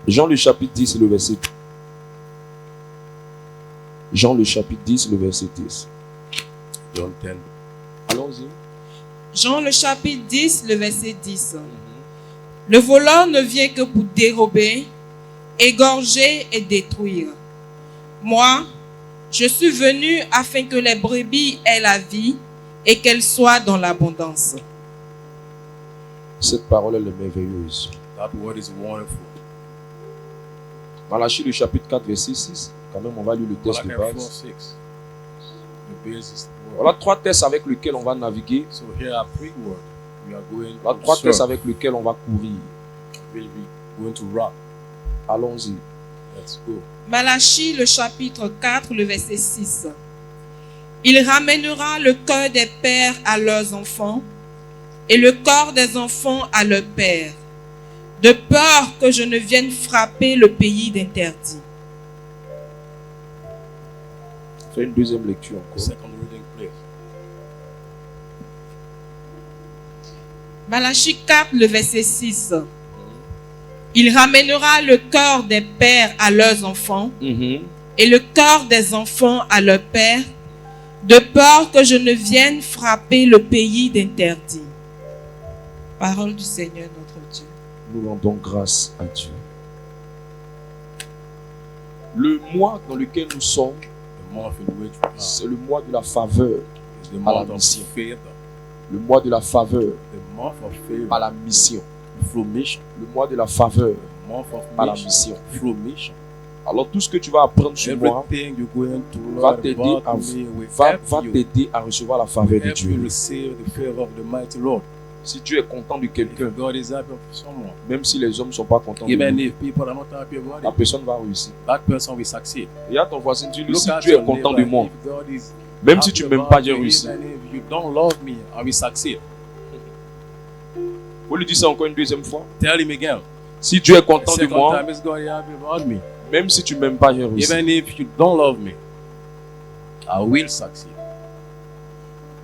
Jean le chapitre 10, le verset 10. Jean le chapitre 10, le verset 10. John 10. Allons-y. Jean le chapitre 10, le verset 10. Le voleur ne vient que pour dérober, égorger et détruire. Moi, je suis venu afin que les brebis aient la vie et qu'elles soient dans l'abondance. Cette parole elle est merveilleuse. That word is wonderful. Malachie le chapitre 4, verset 6. Quand même, on va lire le texte de Malachi 4, base. 6. The basis word. Voilà trois textes avec lesquels on va naviguer. So here are three words. We are going Voilà to trois textes surf. avec lesquels on va courir. We're going to rock. Allons-y. Let's go. Malachie le chapitre 4, le verset 6. Il ramènera le cœur des pères à leurs enfants et le corps des enfants à leurs pères, de peur que je ne vienne frapper le pays d'interdit. Fais une deuxième lecture encore. Second reading, please. Malachie 4, le verset 6. Il ramènera le cœur des pères à leurs enfants et le cœur des enfants à leurs pères, de peur que je ne vienne frapper le pays d'interdit. Parole du Seigneur notre Dieu. Nous rendons grâce à Dieu. Le mois dans lequel nous sommes, The month in which we are c'est le mois de la faveur is the à la month of mission. favor. Le mois de la faveur The month of à favor. la mission. Through mission. Le mois de la faveur The month of à la mission. mission. Through mission. Alors tout ce que tu vas apprendre sur moi Everything you're going to va learn t'aider about à, me will va help you. t'aider à recevoir la faveur de Help you Dieu. receive the favor of the mighty Lord. Si Dieu est content de If quelqu'un, God is happy of someone, même si les hommes ne sont pas contents de even lui, if people are not happy about la it, personne va réussir. that person will succeed. Et à ton voisin, dis-lui, Look si at Dieu est your content de neighbor. moi, If God is même si happy tu ne m'aimes about pas, j'ai you, réussi. even if you don't love me, I will succeed. Faut lui dire ça encore une deuxième fois. Tell him again. Si Dieu est content de Second moi, time is God is happy about me. même si tu ne m'aimes pas, j'ai réussi. Even if you don't love me, I will succeed.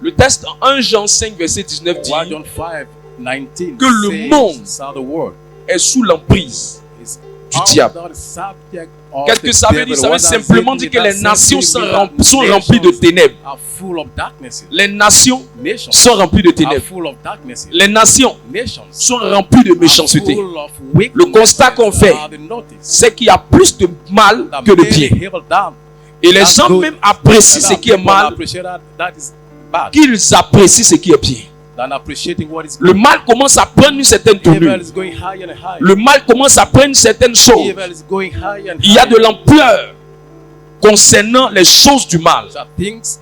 Le texte en 1 Jean 5, verset 19 dit 1 John 5, 19 que le says monde that the world est sous l'emprise is du diable. under the subject of Qu'est-ce que the ça veut devil. dire? Ça veut What does simplement it dire mean? que les That nations simply sont, means that sont remplies de nations ténèbres. are full of darknesses. Les nations Nations sont remplies de are ténèbres. full of darknesses. Les nations Nations sont remplies de are méchanceté. full of wickedness. Le constat qu'on fait, Are the notice c'est qu'il y a plus de mal that que de many bien. evil done. Et les That's gens good. même apprécient ce That qui est people mal, appreciate that is bad qu'ils apprécient ce qui est bien. than appreciating what is Le good. mal commence à prendre une certaine Evil tournure. is going higher and higher. Le mal commence à prendre une certaine chose. Evil is going higher and Il y a higher. de l'ampleur concernant les choses du mal. So things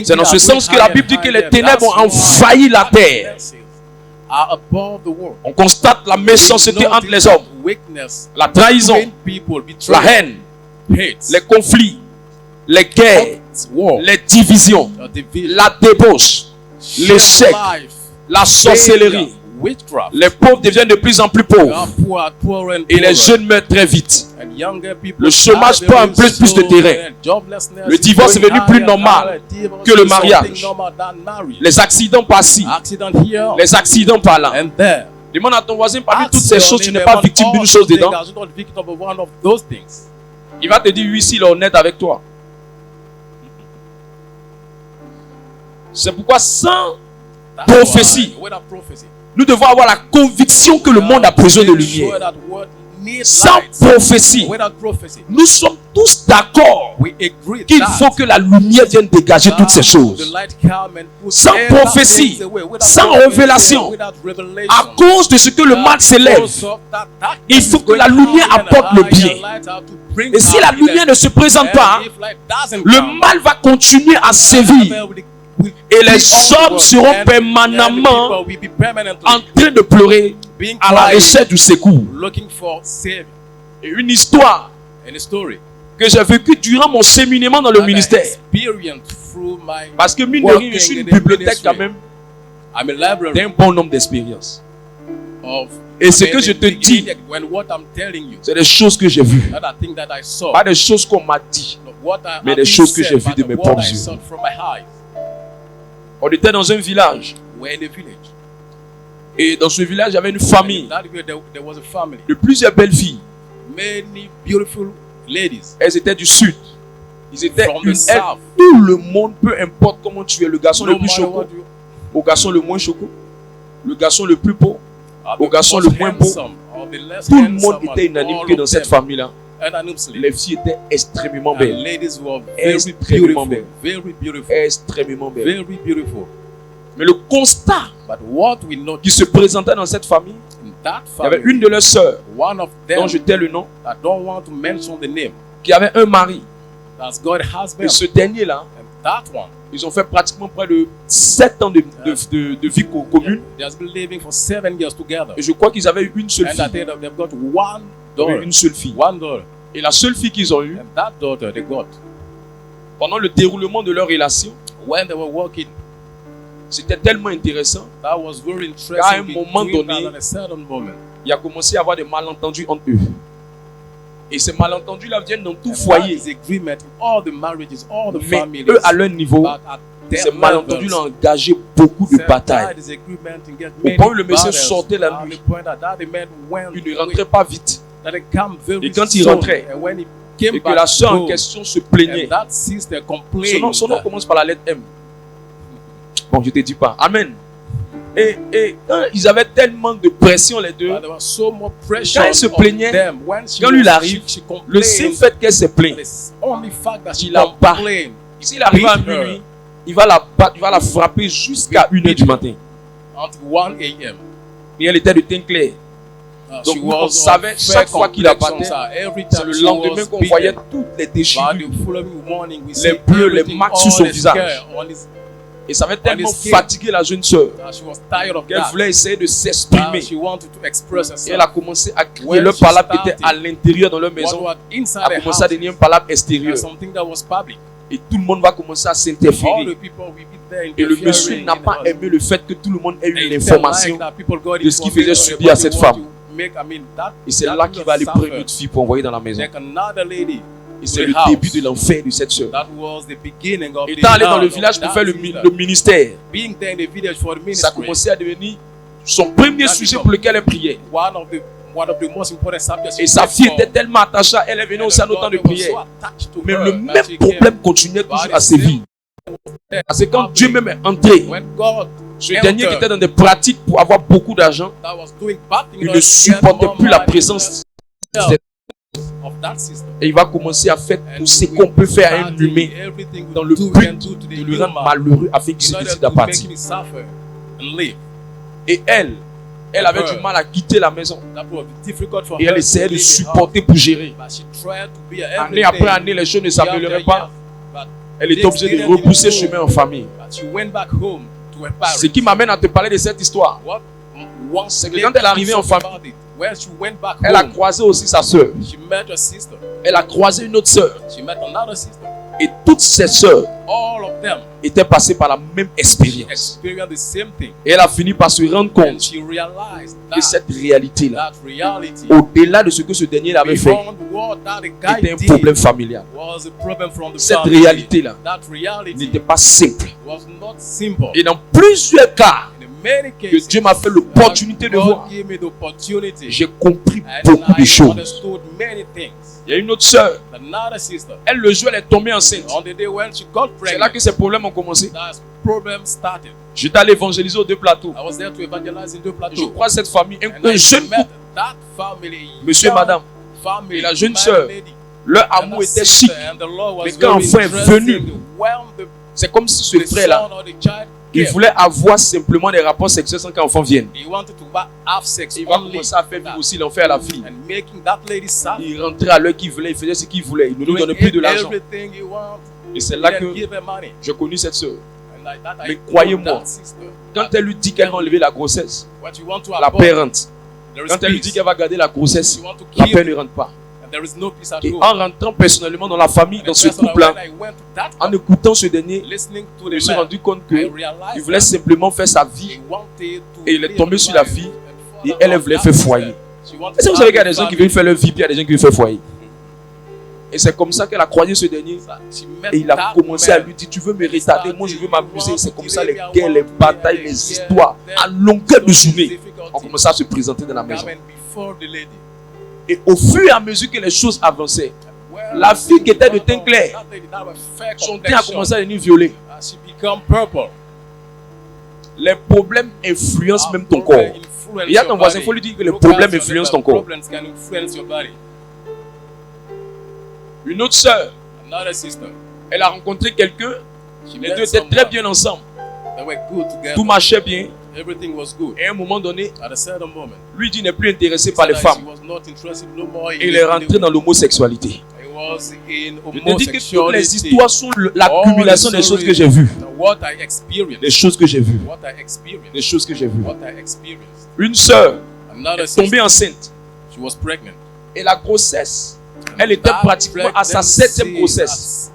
C'est dans ce are sens going que la higher Bible dit and que higher. les ténèbres ont That's why envahi la terre. darknesses are above the world. On constate la méchanceté entre les hommes, Weakness, la trahison, between people, la betrayal, haine, hate, les conflits, les guerres, war, les divisions, division, la débauche, l'échec, life, la sorcellerie. witchcraft. Les pauvres deviennent de plus en plus pauvres Poor and et les poorer. jeunes meurent très vite. And younger people Le chômage are prend very plus de slow terrain. and joblessness Le divorce is est devenu going plus higher normal and higher. Divorce que le is mariage. something normal than marriage. Les accidents par-ci, Accident here les accidents par-là. and there. Demande à ton voisin, parmi Ask toutes ces your choses, tu n'es neighbor pas victime about d'une all chose those dedans. things. Are you not victim of one of those things? Il va te dire oui s'il est honnête avec toi. C'est pourquoi sans That's prophétie, why, without prophecy, nous devons avoir la conviction que le monde a besoin de make sure lumière. that world needs Sans light. prophétie, Without prophecy, nous sommes tous d'accord we agree qu'il that faut que la lumière vienne dégager toutes ces the choses. light come and put Sans everything prophétie, away. Without sans prophecy, révélation, without revelation, À cause de ce que le mal s'élève, il faut que la lumière apporte le bien. Et si la lumière ne se présente pas, le mal va continuer à sévir. Et les hommes seront permanemment en train de pleurer à la recherche du secours. looking for savior. Et une histoire And a story que j'ai vécue durant mon séminaire dans le that I ministère. experienced through my Parce que mine de rien, je suis une bibliothèque quand même I'm a library d'un bon nombre d'expériences. of Et ce que je te dis, when what I'm telling you, c'est des choses que j'ai vues. not a thing that I saw, Pas des choses qu'on m'a dit. not what I mais have des been choses que said, j'ai vues but de mes what propres I yeux. saw from my eyes. On était dans un village. We're in a village. Et dans ce village, il y avait une famille That way there was a family de plusieurs belles filles. many beautiful ladies Elles étaient du sud. Ils étaient from the une. south. Tout le monde, peu importe comment tu es, le garçon No le plus matter choco, what you au garçon le moins choco, le garçon le plus beau, are, au the garçon most le moins beau. handsome or the less Tout le handsome, monde and était unanime all que of dans cette them famille-là, unanimously. les filles étaient extrêmement And belles. ladies were very Extrêmement beautiful, belles. very beautiful, Extrêmement belles. very beautiful. Mais le constat But what we qui noticed se présentait dans cette famille, in that il y avait family, une de leurs sœurs, one of dont them, je tais le nom, I don't want to mention the name, qui avait un mari. that's God Et husband, ce dernier-là, and that one, ils ont fait pratiquement près de 7 ans de vie commune. they has been living for 7 years together. Et je crois qu'ils avaient eu une seule And I fille. think that they've got one Ils avaient eu daughter, une seule fille. one daughter, Et la seule fille qu'ils ont eue, and that daughter they got pendant le déroulement de leur relation, when they were working. c'était tellement intéressant. That was very interesting. À un moment between donné, that at a certain moment. Il y a commencé à avoir des malentendus entre eux. Et ces malentendus-là viennent dans tout And foyer. that is agreement in all the marriages, all the Mais families. eux, à leur niveau, But at ces their malentendus-là levels, ont engagé beaucoup de that batailles. disagreement and get Au many point où le monsieur battles. sortait la At nuit, the point that the man went il ne away, rentrait pas vite. that they come very Et quand il soon. rentrait, And when he came Et que back la sœur en home, question se plaignait. and that sister complained. Son nom commence par la lettre M. Bon, je ne te dis pas. Amen. Et quand ils avaient tellement de pression, les deux, But there was so much pressure quand elle se on plaignait, them. When she quand lui was- il arrive, she complained. le seul fait qu'elle se plaint, The only fact that she il la bat. complained s'il arrive à beat her minuit, il va la battre, il va la frapper jusqu'à 1h du matin. until 1 a.m. Et elle était de teint clair. Donc, She on was savait of chaque fair fois qu'il la complexion, battait, so every c'est time le she lendemain was qu'on beaten. voyait toutes les By déchirures. the following morning, we Les see bleus, les everything, marques all sur son the visage. scars on his- Et ça avait tellement his skin. fatigué la jeune sœur She was tired of qu'elle that. voulait essayer de s'exprimer. She wanted to express Et herself. elle a commencé à crier. When Leur she palabre qui était started, à l'intérieur dans leur What maison was inside a the commencé à house devenir une palabre extérieure. and something that was public. Et tout le monde va commencer à All s'interférer. the people will be there Et le monsieur interfering n'a in pas the aimé le fait que tout le monde ait eu They l'information. felt like that people got de ce qu'il information faisait on subir à what cette they want femme. to make, that Et c'est that là qu'il va aller suffer. prendre une autre fille pour envoyer dans la maison. Take another lady. Et c'est to le the house. début de l'enfer de cette sœur. That was the beginning of the Étant allé dans le hell of village pour that faire sister. le ministère, Being there in the village for the ça a ministry. commencé à devenir son premier That sujet become pour lequel elle priait. One of the most important subjects. Et sa fille était tellement attachée à elle, elle venait aussi à autant de prières. Mais le même problème continuait toujours à sévir. C'est quand Dieu même est entré, When God ce dernier qui était dans des pratiques pour avoir beaucoup d'argent, that was doing bad things, il ne supportait plus la présence de cette- of that sister. et il va commencer à faire tout ce qu'on peut faire à un humain dans le but de le rendre malheureux afin qu'il se décide à partir. Et elle avait du mal à quitter la maison. Et elle essayait de supporter pour gérer. Année après année, les choses ne s'amélioreraient pas. Elle était obligée de repousser chemin en famille. Ce qui m'amène à te parler de cette histoire, c'est que quand elle est arrivée en famille, elle a croisé aussi sa sœur. Elle a croisé une autre sœur. Et toutes ces sœurs étaient passées par la même expérience. Et elle a fini par se rendre compte que cette réalité-là, au-delà de ce que ce dernier avait fait, était un problème familial. Cette réalité-là n'était pas simple. Et dans plusieurs cas que Dieu m'a fait l'opportunité de voir, j'ai compris beaucoup de choses. Il y a une autre sœur, elle le jour, elle est tombée enceinte. C'est là que ces problèmes ont commencé. J'étais allé évangéliser aux deux plateaux. Je crois cette famille, un jeune couple, monsieur et madame, et la jeune sœur, leur amour était chic. Mais quand l'enfant est venu, c'est comme si ce frère-là, il voulait avoir simplement des rapports sexuels sans qu'un enfant vienne. Il va commencer à faire vivre aussi l'enfer à la fille. Il rentrait à l'heure qu'il voulait, il faisait ce qu'il voulait. Il ne nous donnait plus de l'argent. Et c'est là que je connus cette soeur. Mais croyez-moi, quand elle lui dit qu'elle va enlever la grossesse, la pérante, quand elle lui dit qu'elle va garder la grossesse, la paix ne rentre pas. Et en rentrant personnellement dans la famille, dans ce couple-là, en écoutant ce dernier, je me suis rendu compte qu'il voulait simplement faire sa vie. Et il est tombé sur la fille et elle voulait faire foyer. Est-ce que vous savez qu'il y a des gens qui veulent faire leur vie puis il y a des gens qui veulent faire foyer? Et c'est comme ça qu'elle a croisé ce dernier. Et il a commencé à lui dire, tu veux me retarder, moi je veux m'amuser. C'est comme ça les guerres, les batailles, les histoires, à longueur de journée, ont commencé à se présenter dans la maison. Et au fur et à mesure que les choses avançaient, la fille qui était de teint clair, son teint a commencé à devenir violet. She become purple. Les problèmes influencent même ton corps. Il y a ton voisin, il faut lui dire que les problèmes influencent ton corps. Une autre sœur, Another sister, elle a rencontré quelqu'un. she Les met deux étaient someone très bien ensemble. that were good together. Tout marchait bien. Everything was good. Et à un moment donné, At a certain moment, lui dit n'est plus intéressé par les said that femmes. she was not interested no more in Et il est rentré dans l'homosexualité. He was in Je te dis que toutes les homosexuality. histoires sont l'accumulation des choses que j'ai vues. What I experienced. Des choses que j'ai vues. What I experienced. Des choses que j'ai vues. What I experienced. Une sœur Another est sister, tombée enceinte. she was pregnant. Et la grossesse, elle était That pratiquement à sa pregnancy 7e grossesse.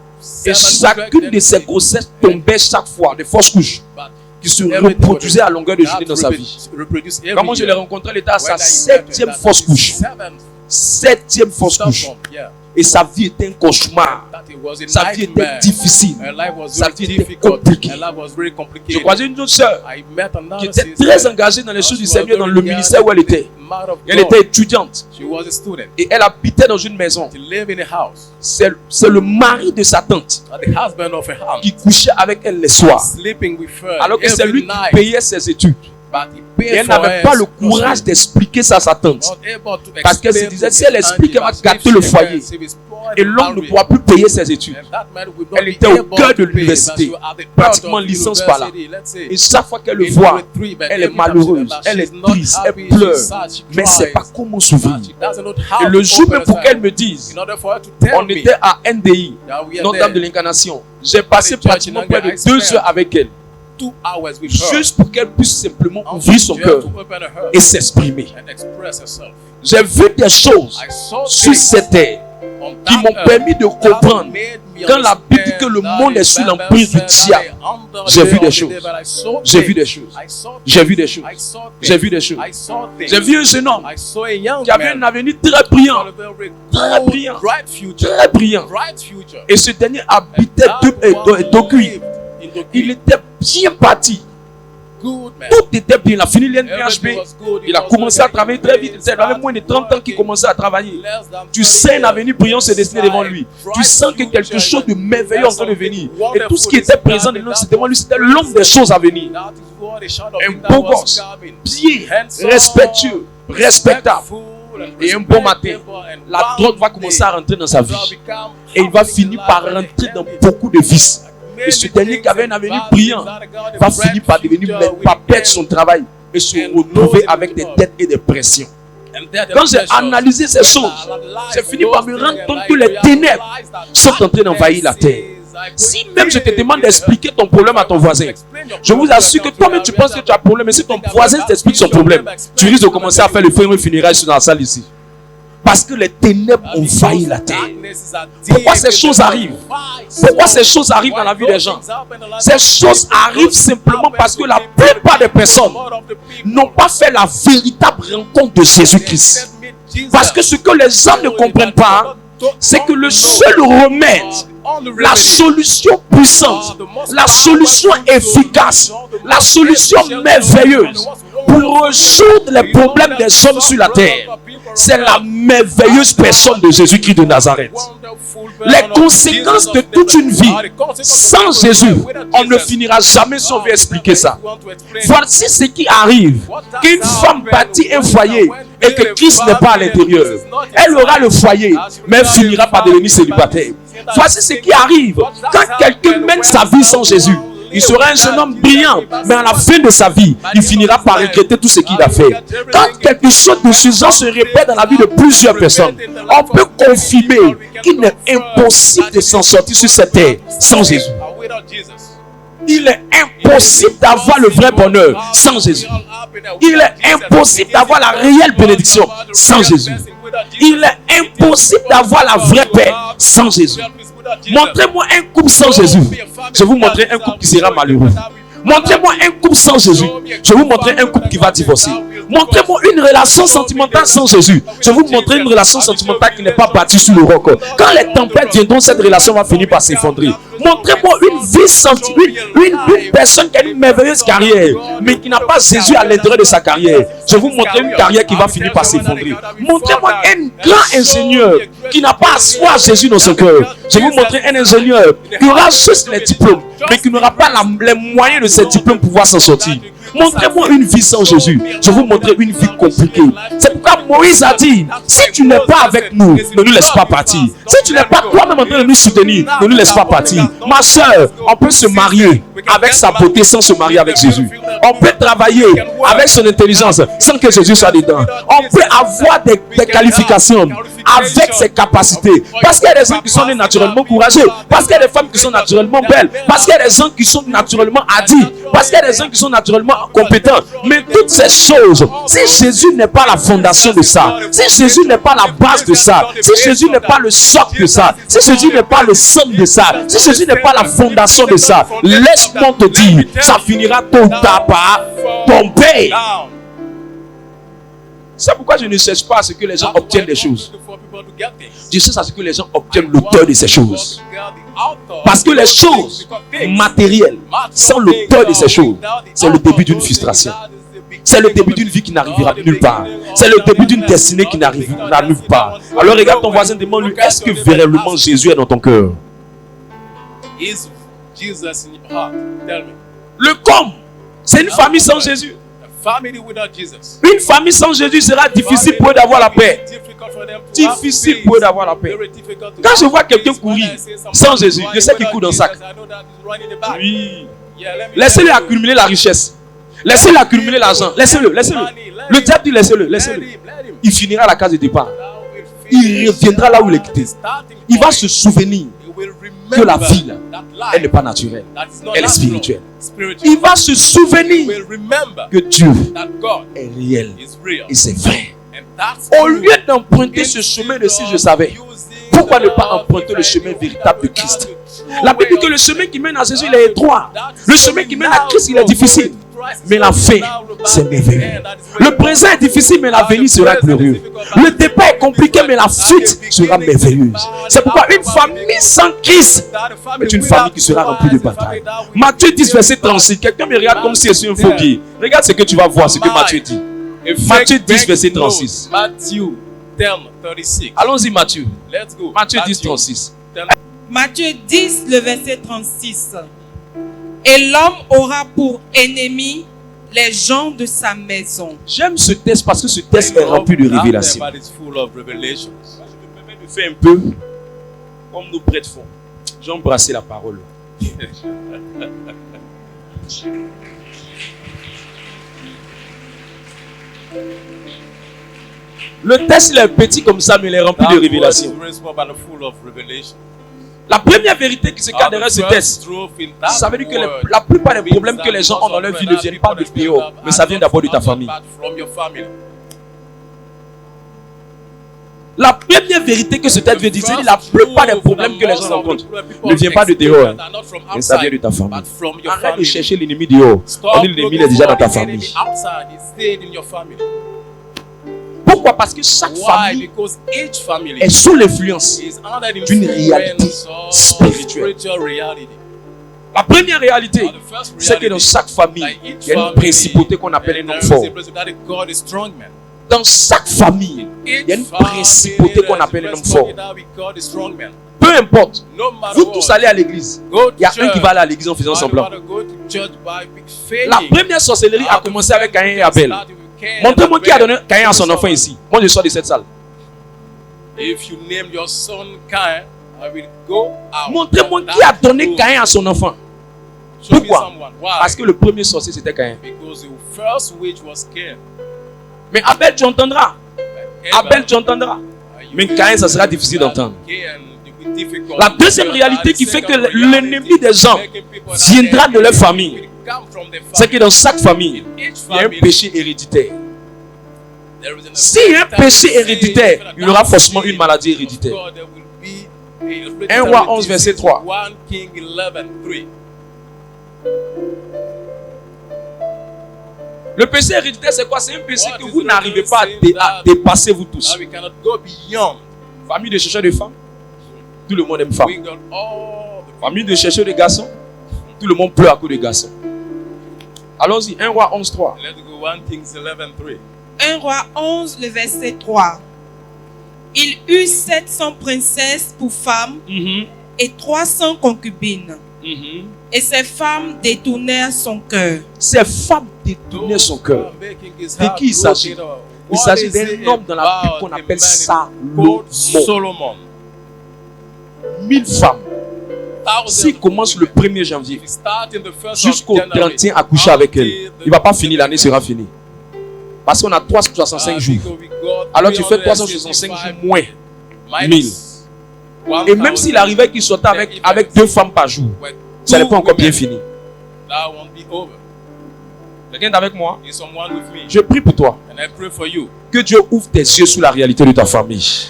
at Et seven chacune de ces pregnancy, grossesses tombait chaque fois, des fausses couches, but qui se everything reproduisaient à longueur de that journée dans sa vie. reproduced every Comment je l'ai year. rencontré, elle était à sa When I met her, 7e that fausse is couche. seventh 7e fausse couche. stubborn, yeah. Et sa vie était un cauchemar. That it was a Sa vie était nightmare. difficile. Her life was Sa very vie était difficult. compliquée. Her life was very Je complicated. croisais une autre sœur I met another qui était sister. très engagée dans les choses du Seigneur, dans le ministère où elle était. Man of Elle God. était étudiante She was a student. et elle habitait dans une maison. She lived in a house. C'est le mari de sa tante The husband of her house. qui couchait avec elle les soirs, Sleeping with her alors que c'est every lui qui night. payait ses études. But he Et paid elle for n'avait her pas le school courage fees. d'expliquer ça à sa tante. Not able to Parce qu'elle se explain disait, to si elle the explique, elle va auntie, gâter but le she foyer. she will spoil Et the l'homme ne family. pourra plus payer ses études. And that man will not Elle be était au able cœur to de pay, l'université, but she at the pratiquement part of licence par là. university, let's say, Et chaque fois qu'elle le in voit, grade three, but elle est every time she malheureuse, does that, elle est she's not triste, happy, elle pleure. she's sad, she Mais elle ne sait cries, pas comment s'ouvrir. but she doesn't know Et how le to jour open même pour herself. qu'elle me dise, In order for her to tell on me était à NDI, that we are Notre-Dame de there, l'Incarnation. J'ai passé At the church pratiquement in près de Anger, I 2 spent heures avec elle, 2 hours with her. juste pour qu'elle puisse simplement And ouvrir son she cœur had to open her heart et s'exprimer. and express herself. J'ai vu des choses I saw sur things cette terre on qui that m'ont earth permis de that comprendre. made me Quand la Bible dit understand que le that monde est the sous Bible l'emprise du said diable, that under j'ai the vu des of the choses. devil, I saw J'ai vu things. des choses. I saw J'ai things. vu des choses. I saw J'ai things. vu des choses. I saw things. J'ai vu un jeune homme I saw a young qui avait un man avenir très brillant, with a very très good, brillant, bright future. très brillant. Bright future. Et ce dernier habitait That one Docuy. lived in Docuy. Il était bien parti. Good man. Tout était bien. Il a fini Everything l'NPHB. was good. Il a was commencé à okay. travailler très vite. Il avait moins de 30 ans qu'il commençait à travailler. Less than Tu 30 sais un years. avenir brillant se dessiner devant lui. Tu sens que quelque chose de merveilleux est en train de venir. Et tout ce qui était présent devant lui, c'était l'ombre des choses à venir. That is what a shadow Un of that beau was gosse, coming. bien, Handsome, respectueux, respectable. respectful and Et un bon matin, respectable, and la one drogue va day, commencer à rentrer dans sa it will vie. become Et il va happening finir in par life and rentrer dans enemy. beaucoup de vices. Many Et ce dernier qui avait un things avenir and brillant bad things that God va has finir par devenir future bête, will par perdre end. son travail et se And retrouver lose avec it des all. dettes et des pressions. And that Quand j'ai depression, analysé ces when choses, I analyze j'ai fini par me those rendre things, compte I que les realize ténèbres that sont en train d'envahir la terre. Si même je te demande d'expliquer ton problème à ton voisin, je vous assure que toi-même tu penses que tu as un problème, mais si ton voisin t'explique son problème, tu risques de commencer à faire le feu et finira dans la salle ici. Parce que les ténèbres ont envahi la terre. Pourquoi ces choses arrivent? Pourquoi ces choses arrivent dans la vie des gens? Ces choses arrivent simplement parce que la plupart des personnes n'ont pas fait la véritable rencontre de Jésus-Christ. Parce que ce que les gens ne comprennent pas, c'est que le seul remède, la solution puissante, la solution efficace, la solution merveilleuse pour résoudre les problèmes des hommes sur la terre, c'est la merveilleuse personne de Jésus-Christ de Nazareth. Les conséquences de toute une vie sans Jésus, on ne finira jamais si on veut expliquer ça. Voici ce qui arrive. Qu'une femme bâtit un foyer et que Christ n'est pas à l'intérieur. Elle aura le foyer, mais elle finira par devenir célibataire. Voici ce qui arrive. Quand quelqu'un mène sa vie sans Jésus, il sera un jeune homme brillant, mais à la fin de sa vie, il finira par regretter tout ce qu'il a fait. Quand quelque chose de ce genre se répète dans la vie de plusieurs personnes, on peut confirmer qu'il est impossible de s'en sortir sur cette terre sans Jésus. Il est impossible d'avoir le vrai bonheur sans Jésus. Il est impossible d'avoir la réelle bénédiction sans Jésus. Il est impossible d'avoir la vraie paix sans Jésus. Montrez-moi un couple sans Jésus. Je vais vous montrer un couple qui sera malheureux. Montrez-moi un couple sans Jésus. Je vais vous montrer un couple qui va divorcer. Montrez-moi une relation sentimentale sans Jésus. Je vais vous montrer une relation sentimentale qui n'est pas bâtie sur le roc. Quand les tempêtes viendront, cette relation va finir par s'effondrer. Montrez-moi une vie scientifique, une personne qui a une merveilleuse carrière, mais qui n'a pas Jésus à l'intérieur de sa carrière. Je vais vous montrer une carrière qui va finir par s'effondrer. Montrez-moi un grand ingénieur qui n'a pas asseoir Jésus dans son cœur. Je vais vous montrer un ingénieur qui aura juste les diplômes, mais qui n'aura pas les moyens de ses diplômes pour pouvoir s'en sortir. Montrez-moi une vie sans Jésus. Je vais vous montrer une vie compliquée. C'est pourquoi Moïse a dit, si tu n'es pas avec nous, ne nous laisse pas partir. Si tu n'es pas toi-même en train de nous soutenir, ne nous laisse pas partir. Ma soeur, on peut se marier avec sa beauté sans se marier avec Jésus. On peut travailler avec son intelligence sans que Jésus soit dedans. On peut avoir des qualifications avec ses capacités. Parce qu'il y a des gens qui sont nés naturellement courageux. Parce qu'il y a des femmes qui sont naturellement belles. Parce qu'il y a des gens qui sont naturellement hardis. Parce qu'il y a des gens qui sont naturellement compétents. Mais toutes ces choses, si Jésus n'est pas la fondation de ça, si Jésus n'est pas la base de ça, si Jésus n'est pas le socle de ça, si Jésus n'est pas le centre de ça, si Jésus n'est pas la fondation de ça, laisse-moi te dire, ça finira tôt ou tard par tomber. C'est pourquoi je ne cherche pas à ce que les gens obtiennent des choses. Je cherche à ce que les gens obtiennent l'auteur de ces choses. Parce que les choses matérielles, sans l'auteur de ces choses, c'est le début d'une frustration. C'est le début d'une vie qui n'arrivera nulle part. C'est le début d'une destinée qui n'arrivera nulle part. Alors regarde ton voisin, demande-lui, est-ce que véritablement Jésus est dans ton cœur? Le com, c'est une famille sans Jésus. Une famille sans Jésus sera difficile pour eux d'avoir la paix. Difficile pour eux d'avoir la paix. Quand je vois quelqu'un courir sans Jésus, je sais qu'il court dans le sac. Oui. Laissez-le accumuler la richesse. Laissez-le accumuler l'argent. Laissez-le, laissez-le. Le diable dit laissez-le, laissez-le. Il finira à la case de départ. Il reviendra là où il est quitté. Il va se souvenir que la vie là, elle n'est pas naturelle, elle est spirituelle. Il va se souvenir que Dieu est réel et c'est vrai. Au lieu d'emprunter ce chemin de si je savais, pourquoi ne pas emprunter le chemin véritable de Christ? La Bible dit que le chemin qui mène à Jésus il est étroit. Le chemin qui mène à Christ il est difficile. Mais la fin, c'est merveilleux. Le présent est difficile, mais l'avenir sera glorieux. Le départ est compliqué, mais la fuite sera merveilleuse. C'est pourquoi une famille sans Christ est une famille qui sera remplie de batailles. Matthieu 10, verset 36. Quelqu'un me regarde comme si c'est un faux guide. Regarde ce que tu vas voir, ce que Matthieu dit. Matthieu 10, verset 36. Allons-y, Matthieu. Matthieu 10, 36. Matthieu 10, le verset 36. Et l'homme aura pour ennemi les gens de sa maison. J'aime ce texte parce que ce texte est rempli de révélations. Je me permets de faire un peu comme nos prêtres font. J'ai embrassé la parole. Le texte il est petit comme ça, mais il est rempli de révélations. La première vérité qui se cache derrière ce texte, ça veut dire que la plupart des problèmes que les gens ont dans leur vie ne viennent pas de dehors, mais ça vient d'abord de ta famille. La première vérité que ce texte veut dire, c'est que la plupart des problèmes que les gens rencontrent ne viennent pas de dehors, mais ça vient de ta famille. Arrête de chercher l'ennemi dehors. On dit l'ennemi est déjà dans ta famille. Pourquoi? Parce que chaque famille est sous l'influence d'une réalité spirituelle. La première réalité, c'est que dans chaque famille, il y a une principauté qu'on appelle un homme fort. Dans chaque famille, il y a une principauté qu'on appelle un homme fort. Peu importe, vous tous allez à l'église. Il y a un qui va aller à l'église en faisant semblant. La première sorcellerie a commencé avec Caïn et Abel. Montrez-moi qui a donné Caïn à son enfant ici. Moi je sors de cette salle. Montrez-moi qui a donné Caïn à son enfant. Pourquoi? Parce que le premier sorcier c'était Caïn. Mais Abel tu entendras. Abel tu entendras. Mais Caïn ça sera difficile d'entendre. La deuxième réalité qui fait que l'ennemi des gens viendra de leur famille, c'est que dans chaque famille, il y a un péché héréditaire. S'il y a un péché héréditaire, il y aura forcément une maladie héréditaire. 1 Roi 11, verset 3. Le péché héréditaire, c'est quoi? C'est un péché que vous n'arrivez pas à dépasser, vous tous. Famille de chercheurs de femmes, tout le monde aime femmes. Famille de chercheurs de garçons, Tout le monde pleure à cause des garçons. Allons-y, 1 Roi 11, 3. Let's go 1 Kings 11:3. 1 Roi 11, le verset 3. Il eut 700 princesses pour femmes et 300 concubines. Et ces femmes détournèrent son cœur. Ces femmes détournaient son cœur. De qui il s'agit? Il s'agit d'un homme dans la Bible qu'on appelle Salomon. 1000 femmes. S'il commence le 1er janvier jusqu'au 31 à coucher avec elle, il ne va pas finir, l'année sera finie. Parce qu'on a 365 jours. Alors tu fais 365 jours moins 1000. Et même s'il arrivait qu'il sortait avec 2 femmes par jour, ça n'est pas encore bien fini. Quelqu'un est avec moi? Je prie pour toi. Que Dieu ouvre tes yeux sur la réalité de ta famille.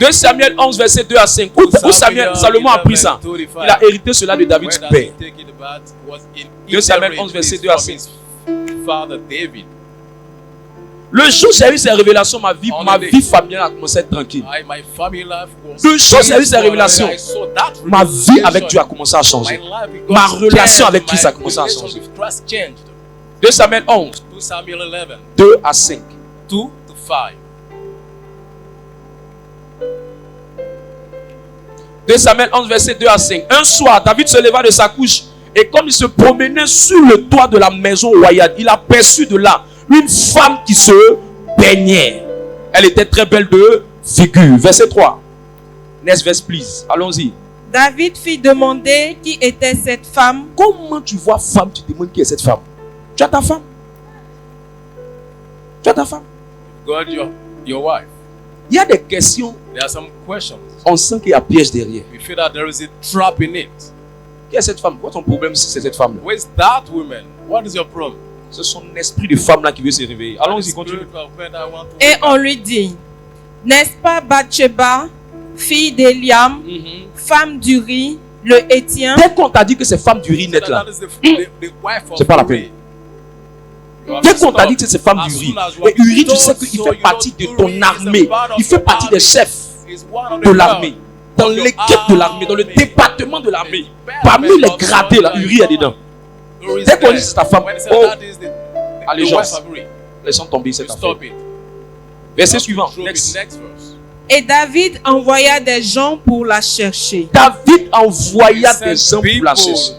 2 Samuel 11, verset 2 à 5. Où Salomon a pris ça? Il a hérité cela de David, son père. 2 Samuel 11, verset 2 à 5. Le jour où j'ai eu ces révélations, ma vie familiale a commencé à être tranquille. Le jour où j'ai eu ces révélations, ma vie avec Dieu a commencé à changer. Ma relation avec Christ a commencé à changer. 2 Samuel 11, 2 à 5. 2 to 5. 2 Samuel 11, verset 2 à 5. Un soir, David se leva de sa couche et comme il se promenait sur le toit de la maison royale, il aperçut de là une femme qui se baignait. Elle était très belle de figure. Verset 3. Next verse, please. Allons-y. David fit demander qui était cette femme. Comment tu vois femme, tu demandes qui est cette femme? Tu as ta femme? Tu as ta femme? God, your wife. Il y a des questions. There are some questions. On sent qu'il y a piège derrière. We feel that there is a trap in it. Qui est cette femme? Quoi ton problème si c'est cette femme-là? Where is that woman? What is your problem? C'est son esprit de femme là qui veut se réveiller. Allons-y, continue. Et on lui dit, n'est-ce pas Bathsheba, fille d'Eliam, femme d'Uri, le Hétien? Dès qu'on t'a dit que c'est femme d'Uri net là, c'est pas la peine. Dès qu'on t'a dit que c'est femme d'Uri, et Uri, tu sais qu'il fait partie de ton armée, il fait partie des chefs de l'armée, dans l'équipe de l'armée, dans le département de l'armée, parmi les gradés là, Uri est dedans. Dès qu'on dit que c'est ta femme, oh, allégeance, laissons tomber cette affaire. Verset suivant. Next. Et David envoya des gens pour la chercher. David envoya des gens pour la chercher.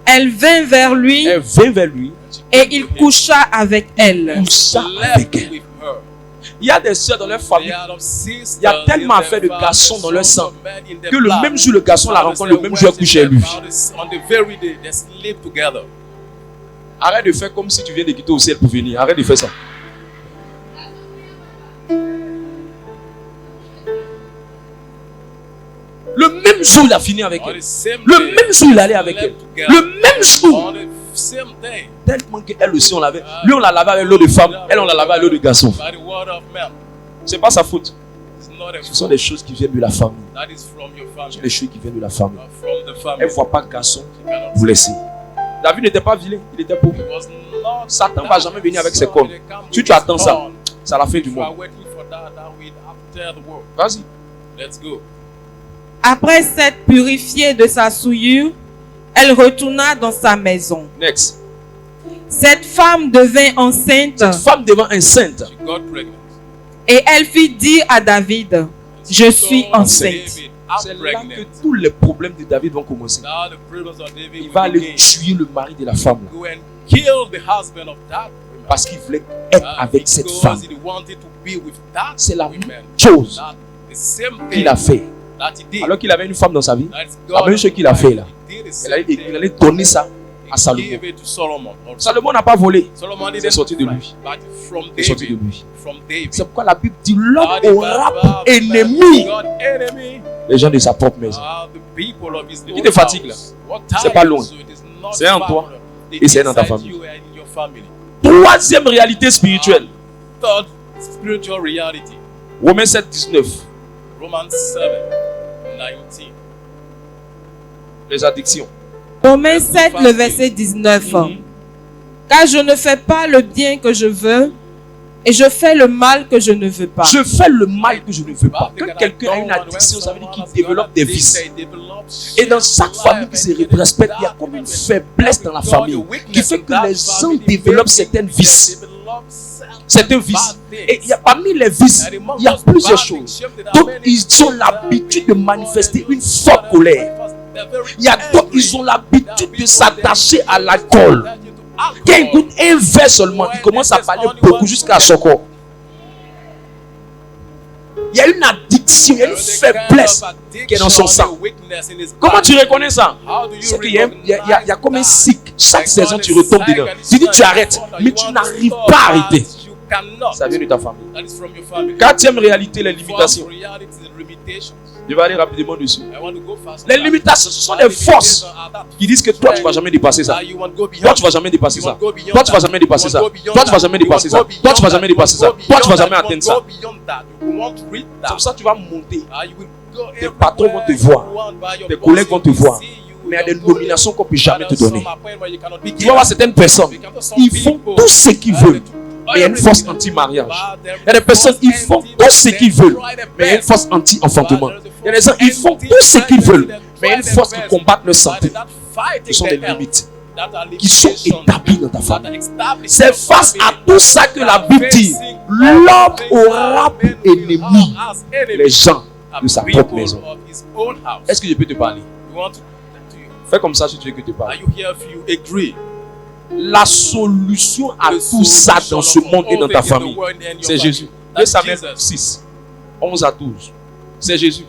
Elle vint vers lui. Elle vint vers lui. Et il coucha avec elle. Coucha avec elle. Il y a des sœurs dans leur famille. Il y a tellement affaire de garçons dans leur sang que le même jour le garçon la rencontre, le même jour elle couche avec lui. Arrête de faire comme si tu viens de quitter au ciel pour venir. Arrête de faire ça. Le même jour il a fini avec elle. Le même jour il allait avec elle. Le même jour. Tellement qu'elle aussi on l'avait. Lui on l'a lavé avec l'eau de femme. Elle on l'a lavé avec l'eau de garçon. C'est pas sa faute. Ce sont des choses qui viennent de la famille. Ce sont des choses qui viennent de la famille. Elle ne voit pas garçon vous laisser. David n'était pas vilain, il était pauvre. Satan ne va jamais venir avec ses cornes. Si tu attends ça, c'est à la fin du monde. Vas-y. Après s'être purifiée de sa souillure, elle retourna dans sa maison. Next. Cette femme devint enceinte. Cette femme devint enceinte. Et elle fit dire à David, je suis enceinte. C'est là que tous les problèmes de David vont commencer. Il va aller tuer le mari de la femme. Parce qu'il voulait être avec cette femme. C'est la même chose qu'il a fait. Alors qu'il avait une femme dans sa vie, la même chose qu'il a fait là. Il allait donner ça à Salomon. Salomon n'a pas volé. C'est sorti de lui. C'est sorti de lui. C'est pourquoi la Bible dit l'homme aura pour ennemi les gens de sa propre maison. Qui te fatigue là? C'est pas loin. C'est en toi et c'est dans ta famille. Troisième réalité spirituelle. Romains 7, 19. Les addictions. Romains 7, le verset 19. Car je ne fais pas le bien que je veux, Et je fais le mal que je ne veux pas. Je fais le mal que je ne veux pas. Quand quelqu'un a une addiction, ça veut dire qu'il développe des vices. Et dans chaque famille qui se respecte, il y a comme une faiblesse dans la famille qui fait que les gens développent certains vices. Certains vices. Et parmi les vices, il y a plusieurs choses. Donc, ils ont l'habitude de manifester une forte colère. Il y a d'autres, ils ont l'habitude de s'attacher à l'alcool. Quand il goûte un verre seulement, il commence à parler beaucoup jusqu'à son corps. Il y a une addiction, il y a une faiblesse qui est dans son sang. Comment tu reconnais ça? C'est qu'il y a comme un cycle. Chaque saison, tu retombes dedans. Tu dis tu arrêtes, mais tu n'arrives pas à arrêter. Ça vient de ta famille. Quatrième réalité, les limitations. Je vais aller rapidement dessus. Les limitations, ce sont des forces qui disent que toi, tu ne vas jamais dépasser ça. Toi, tu ne vas jamais dépasser ça. Toi, tu ne vas jamais dépasser ça. Toi, tu ne vas jamais dépasser ça. Toi, tu ne vas jamais dépasser ça. Toi, tu ne vas jamais atteindre ça. C'est pour ça que tu vas monter. Tes patrons vont te voir. Tes collègues vont te voir. Mais il y a des nominations qu'on ne peut jamais te donner. Tu vas voir certaines personnes, ils font tout ce qu'ils veulent. Mais il y a une force anti-mariage. Il y a des personnes, ils font tout ce qu'ils veulent. Mais il y a une force anti-enfantement. Il y a des gens, ils font tout ce qu'ils veulent. Mais il y a une force qui combat leur santé. Ce sont des limites qui sont établies dans ta famille. C'est face à tout ça que la Bible dit. L'homme aura pour ennemi les gens de sa propre maison. Est-ce que je peux te parler? Fais comme ça si tu veux que je te parle. La solution à tout ça dans ce monde et dans ta famille, c'est Jésus. 2 Samuel 6, 11 à 12. C'est Jésus.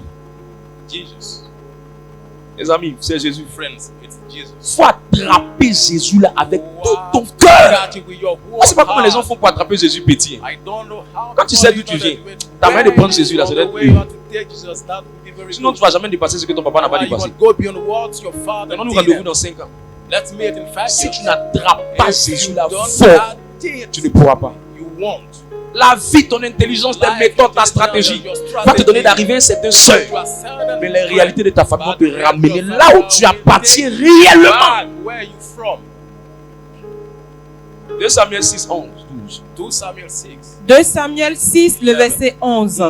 Les amis, c'est Jésus. Il faut attraper Jésus là avec tout ton cœur. Je ne sais pas comment les gens font pour attraper Jésus petit. Quand tu sais d'où tu viens, ta manière de prendre Jésus là, ça doit être... Sinon, tu ne vas jamais dépasser ce que ton papa n'a pas dépassé. Donnons-nous rendez-vous dans 5 ans. Si tu n'attrapes pas Jésus là fort, tu ne pourras pas. La vie, ton intelligence, tes méthodes, ta stratégie va te donner d'arriver à un certain seuil. Mais les réalités de ta famille vont te ramener là où tu appartiens réellement. 2 Samuel 6, 11, 12. 2 Samuel 6, le verset 11.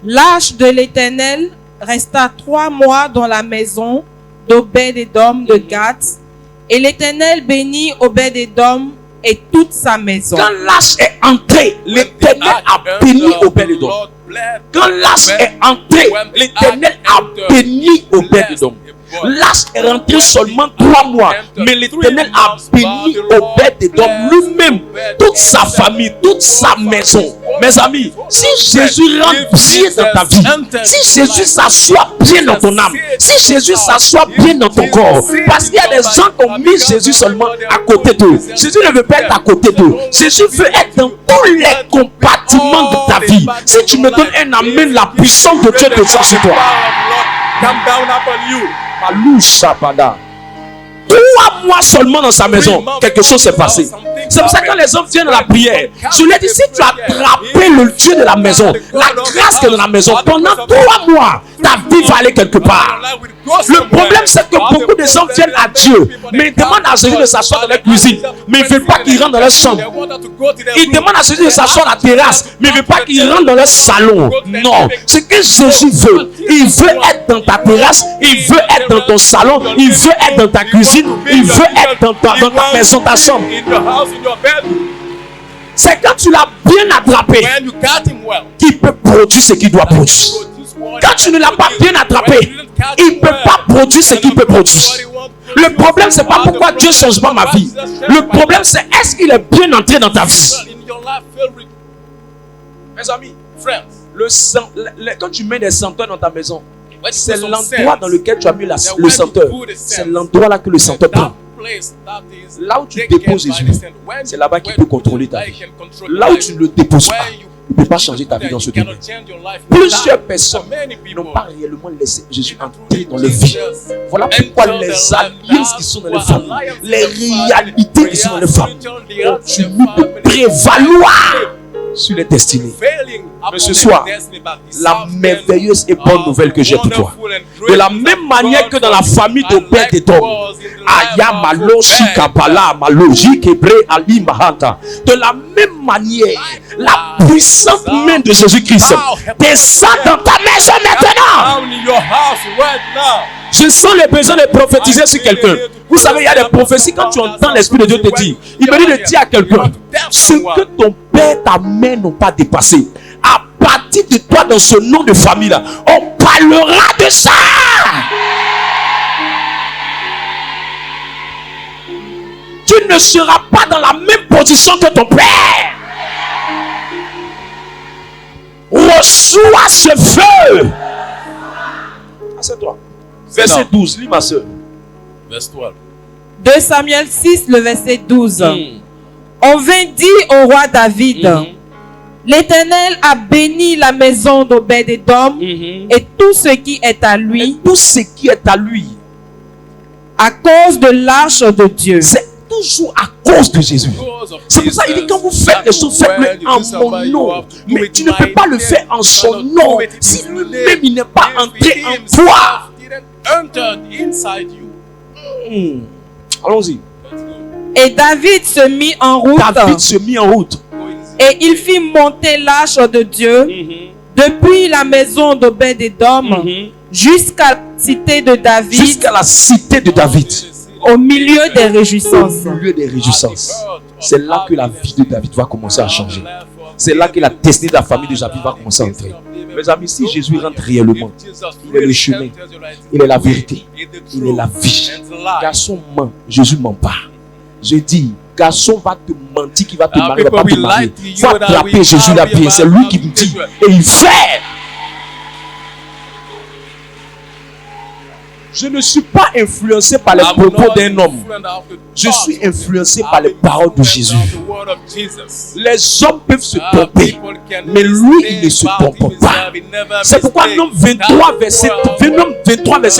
L'arche de l'Éternel resta 3 mois dans la maison d'Obed-Édom de Gath. Et l'Éternel bénit Obed-Édom et toute sa maison. Quand l'arche est entrée, l'Éternel a béni Obed-Édom. Quand l'arche est entrée, l'Éternel a béni Obed-Édom. L'arche est rentrée seulement 3 mois, mais l'Éternel a béni Obed-Édom lui-même, toute sa famille, toute sa maison. Mes amis, si Jésus rentre bien dans ta vie, si Jésus s'assoit bien dans ton âme, si Jésus s'assoit bien dans ton corps, parce qu'il y a des gens qui ont mis Jésus seulement à côté d'eux. Jésus ne veut pas être à côté d'eux. Jésus veut être dans tous les compartiments de ta vie. Si tu me donnes un amen, la puissance de Dieu descend sur toi. Malouchapada. 3 mois seulement dans sa maison, quelque chose s'est passé. C'est pour ça que quand les hommes viennent à la prière, je leur dis, si tu as attrapé le Dieu de la maison, la grâce qui est dans la maison, pendant 3 mois, ta vie va aller quelque part. Le problème, c'est que beaucoup de gens viennent à Dieu, mais ils demandent à Jésus de s'asseoir dans la cuisine, mais ils ne veulent pas qu'il rentre dans leur chambre. Ils demandent à Jésus de s'asseoir à la terrasse, mais ils ne veulent pas qu'il rentre dans leur salon. Non, ce que Jésus veut, il veut être dans ta terrasse, il veut être dans ton salon, il veut être dans ta cuisine, il veut être dans ta maison, ta chambre. C'est quand tu l'as bien attrapé qu'il peut produire ce qu'il doit produire. Quand tu ne l'as pas bien attrapé, il ne peut pas produire ce qu'il peut produire. Le problème, c'est pas pourquoi Dieu ne change pas ma vie. Le problème, c'est est-ce qu'il est bien entré dans ta vie. Mes amis, quand tu mets des senteurs dans ta maison, c'est l'endroit dans lequel tu as mis le senteur. C'est l'endroit là que le senteur prend. Là où tu déposes Jésus, c'est là-bas qu'il peut contrôler ta vie. Là où tu ne le déposes pas, il ne peut pas changer ta vie dans ce domaine. Plusieurs personnes n'ont pas réellement laissé Jésus entrer dans leur vie. Voilà pourquoi les alliances qui sont dans les familles, les réalités qui sont dans les familles, continuent de prévaloir sur les destinées. Mais ce soir, la merveilleuse et bonne nouvelle que j'ai pour toi, de la même manière que dans la famille d'Obed-Édom, Aya maloshi kapala maloji kebre ali mahanta. De la même manière, la puissante main de Jésus-Christ descend dans ta maison maintenant. Down in your house right now. Je sens le besoin de prophétiser sur quelqu'un. Vous savez, il y a des prophéties quand tu entends l'Esprit de Dieu te dire. Il me dit de dire à quelqu'un ce que ton père, ta mère n'ont pas dépassé. À partir de toi, dans ce nom de famille-là, on parlera de ça. Tu ne seras pas dans la même position que ton père. Reçois ce feu. Assieds-toi. Verset 12, lis ma soeur. Verse 12. 2 Samuel 6, le verset 12. On vint dire au roi David, l'Éternel a béni la maison d'Obed-Édom et tout ce qui est à lui. Tout ce qui est à lui. À cause de l'arche de Dieu. C'est toujours à cause de Jésus. C'est pour ça qu'il dit quand vous faites les choses, faites-le en mon nom. Mais tu ne peux pas le faire en son nom si lui-même il n'est pas entré en toi. Allons-y. Et David se mit en route. David se mit en route. Et il fit monter l'arche de Dieu depuis la maison d'Obed-Édom jusqu'à la cité de David. Jusqu'à la cité de David. Au milieu des réjouissances. Au milieu des réjouissances. C'est là que la vie de David va commencer à changer. C'est là que la destinée de la famille de David va commencer à entrer. Mes amis, si Jésus rentre réellement, il est le chemin, il est la vérité, il est la vie. Garçon ment, Jésus ment pas. Je dis, garçon va te mentir, qui va te marier, va pas te marier. Il faut attraper Jésus là bien, c'est lui qui vous dit et il fait. Je ne suis pas influencé par les propos d'un homme. Je suis influencé par les paroles de Jésus. Les hommes peuvent se tromper, mais lui, il ne se trompe pas. C'est pourquoi Nom 23, verset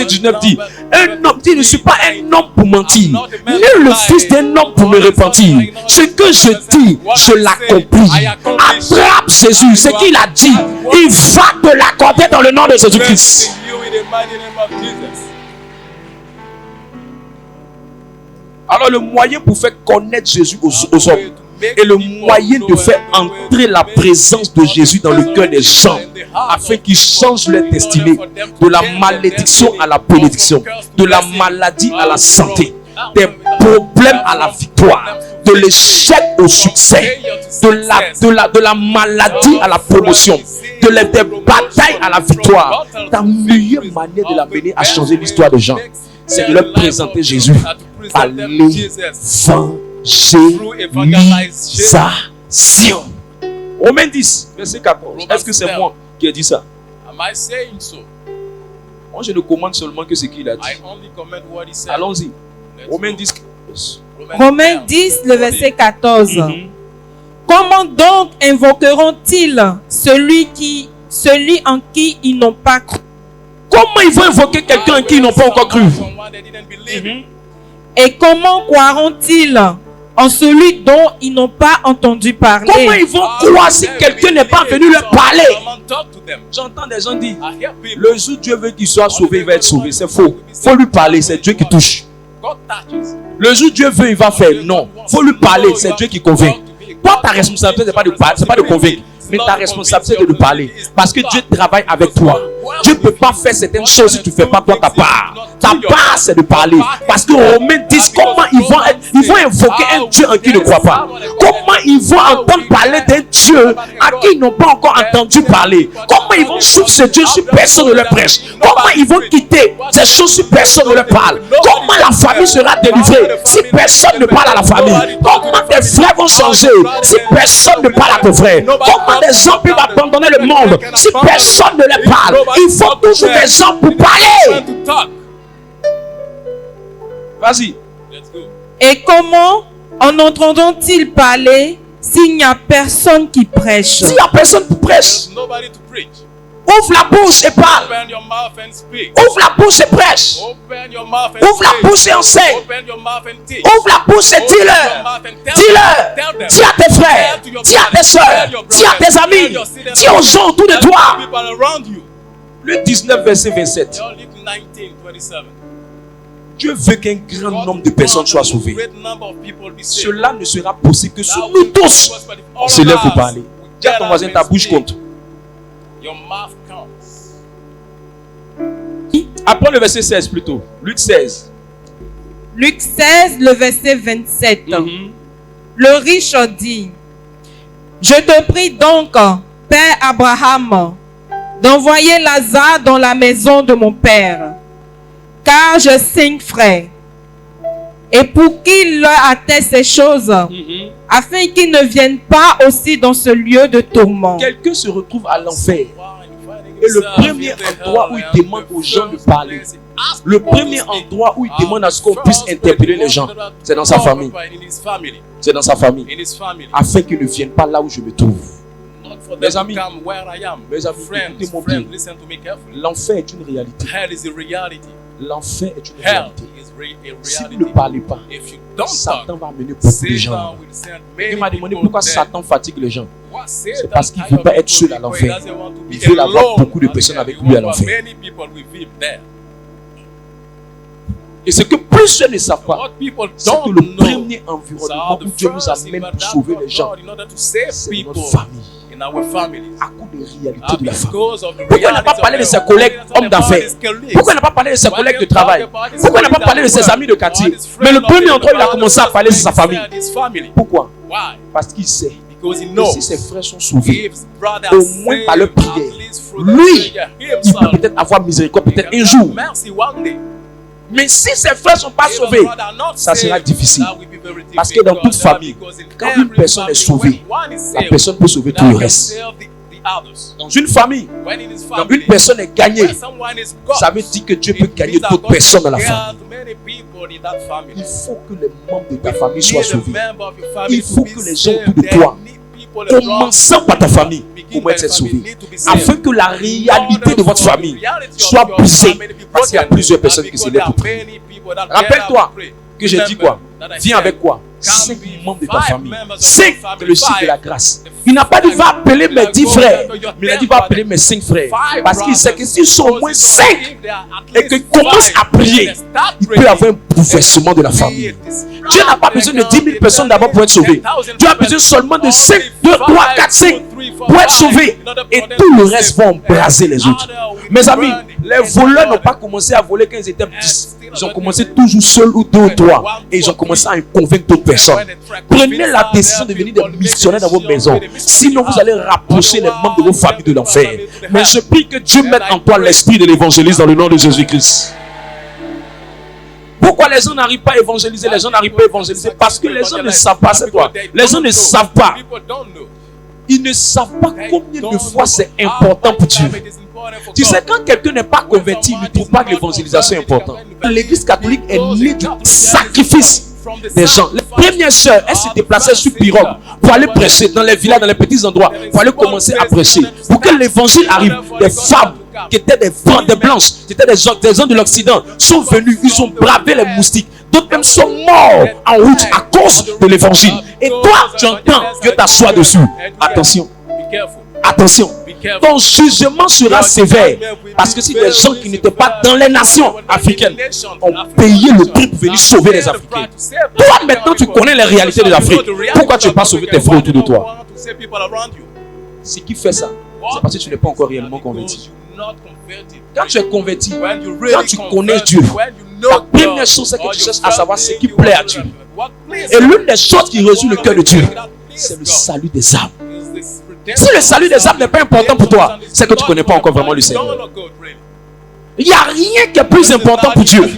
19 dit, un homme dit, je ne suis pas un homme pour mentir, ni le fils d'un homme pour me repentir. Ce que je dis, je l'accomplis. Attrape Jésus, ce qu'il a dit, il va te l'accorder dans le nom de Jésus-Christ. Alors le moyen pour faire connaître Jésus aux hommes et le moyen de faire entrer la présence de Jésus dans le cœur des gens afin qu'ils changent leur destinée de la malédiction à la bénédiction, de la maladie à la santé, des problèmes à la victoire, de l'échec au succès, de la maladie à la promotion, des batailles à la victoire. Ta meilleure manière de l'amener à changer l'histoire des gens, c'est de leur présenter Jésus à l'évangélisation. Romains 10, verset 14. Est-ce que c'est moi qui ai dit ça? Moi, je ne commande seulement que ce qu'il a dit. Allons-y. Romains 10. Romains 10, le verset 14. Comment donc invoqueront-ils celui en qui ils n'ont pas cru? Comment ils vont invoquer quelqu'un en qui ils n'ont pas encore cru? Et comment croiront-ils en celui dont ils n'ont pas entendu parler? Comment ils vont croire si quelqu'un n'est pas venu leur parler? J'entends des gens dire, le jour où Dieu veut qu'il soit sauvé, il va être sauvé. C'est faux. Il faut lui parler, c'est Dieu qui touche. Le jour où Dieu veut, il va faire. Non. Il faut lui parler, c'est Dieu qui convainc. Toi, ta responsabilité, ce n'est pas de convaincre. Mais ta responsabilité, c'est de lui parler. Parce que Dieu travaille avec toi. Dieu ne peut pas faire certaines choses si tu ne fais pas toi ta part. Ta part, c'est de parler. Parce que Romains disent comment ils vont invoquer un Dieu en qui ils ne croient pas. Comment ils vont entendre parler d'un Dieu à qui ils n'ont pas encore entendu parler. Comment ils vont suivre ce Dieu si personne ne leur prêche. Comment ils vont quitter ces choses si personne ne leur parle. Comment la famille sera délivrée si personne ne parle à la famille. Comment tes frères vont changer si personne ne parle à tes frères. Comment des gens peuvent abandonner le monde si personne ne leur parle. Il faut toujours des gens pour parler. Vas-y. Et comment en entendront-ils parler s'il n'y a personne qui prêche? S'il n'y a personne qui prêche, ouvre la bouche et parle. Ouvre la bouche et prêche. Ouvre la bouche et enseigne. Ouvre la bouche et dis-leur. Dis-leur. Dis à tes frères. Dis à tes soeurs. Dis à tes amis. Dis aux gens autour de toi. Le 19, verset 27. Dieu veut qu'un grand nombre de personnes soient sauvées. Cela ne sera possible que si nous tous on se lève pour parler. Dis à ton voisin, ta bouche compte. Apprends le verset 16 plutôt. Luc 16. Luc 16, le verset 27. Le riche dit: je te prie donc, Père Abraham, d'envoyer Lazare dans la maison de mon père, car j'ai 5 frères, et pour qu'il leur atteste ces choses, afin qu'ils ne viennent pas aussi dans ce lieu de tourment. Quelqu'un se retrouve à l'enfer. Et le premier endroit où il demande aux gens de parler, le premier endroit où il demande à ce qu'on puisse interpeller les gens, c'est dans sa famille. C'est dans sa famille. Afin qu'ils ne viennent pas là où je me trouve. Mes amis, écoutez-moi bien. L'enfer est une réalité. L'enfer est une réalité. Si vous ne parlez pas, Satan va amener beaucoup de gens. Il m'a demandé pourquoi Satan fatigue les gens. C'est parce qu'il ne veut pas être seul à l'enfer. Il veut avoir beaucoup de personnes avec lui à l'enfer. Et ce que plus ceux ne savent pas, c'est que le premier environnement où Dieu nous amène pour sauver les gens, c'est notre famille. À cause des réalités de la famille. Pourquoi il n'a pas parlé de ses collègues hommes d'affaires? Pourquoi il n'a pas parlé de ses collègues de travail? Pourquoi il n'a pas parlé de ses amis de quartier? Mais le premier endroit où il a commencé à parler de sa famille. Pourquoi? Parce qu'il sait que si ses frères sont sauvés, au moins par leur prière, lui, il peut peut-être avoir miséricorde, peut-être un jour. Mais si ses frères ne sont pas sauvés, ça sera difficile. Parce que dans toute famille, quand une personne est sauvée, la personne peut sauver tout le reste. Dans une famille, quand une personne est gagnée, ça veut dire que Dieu peut gagner d'autres personnes dans la famille. Il faut que les membres de ta famille soient sauvés. Il faut que les gens autour de toi, commençant par ta famille, commencent à être sauvés. Afin que la réalité de votre famille soit brisée. Parce qu'il y a plusieurs personnes qui se lèvent pour prier. Rappelle-toi que j'ai dit quoi? Viens avec quoi? 5 membres de ta famille. 5 de le cycle de la grâce. Il n'a pas dit va appeler mes 10 frères, mais il a dit va appeler mes 5 frères. Parce qu'il sait que s'ils sont au moins 5 et qu'ils commencent à prier, il peut y avoir un bouleversement de la famille. Dieu n'a pas besoin de 10 000 personnes d'abord pour être sauvé. Dieu a besoin seulement de 5, 2, 3, 4, 5 pour être sauvé. Et tout le reste va embraser les autres. Mes amis, les voleurs n'ont pas commencé à voler quand ils étaient 10. Ils ont commencé toujours seuls ou 2 ou 3. Et ils ont commencé à convaincre d'autres personnes. Prenez la décision de venir des missionnaires dans vos maisons. Sinon, vous allez rapprocher les membres de vos familles de l'enfer. Mais je prie que Dieu mette en toi l'esprit de l'évangéliste dans le nom de Jésus-Christ. Pourquoi les gens n'arrivent pas à évangéliser? Les gens n'arrivent pas à évangéliser parce que les gens ne savent pas, c'est toi. Les gens ne savent pas. Ils ne savent pas combien de fois c'est important pour Dieu. Tu sais, quand quelqu'un n'est pas converti, il ne trouve pas que l'évangélisation est importante. L'église catholique est née du sacrifice des gens. Les premières sœurs, elles se déplaçaient sur pirogue pour aller prêcher dans les villages, dans les petits endroits, pour aller commencer à prêcher. Pour que l'évangile arrive, des femmes qui étaient des blanches, qui étaient des gens de l'Occident, sont venus, ils ont bravé les moustiques. D'autres même sont morts en route à cause de l'évangile. Et toi, tu entends, Dieu t'assoit dessus. Attention. Attention. Ton jugement sera sévère. Parce que si les gens qui n'étaient pas dans les nations africaines ont payé le prix pour venir sauver les Africains. Toi, maintenant, tu connais les réalités de l'Afrique. Pourquoi tu n'as pas sauvé tes frères autour de toi? Ce qui fait ça, c'est parce que tu n'es pas encore réellement converti. Quand tu es converti, quand tu connais Dieu, la première chose c'est que tu cherches à savoir ce qui plaît à Dieu. Et l'une des choses qui résout le cœur de Dieu, c'est le salut des âmes. Si le salut des âmes n'est pas important pour toi, c'est que tu ne connais pas encore vraiment le Seigneur. Il n'y a rien qui est plus important pour Dieu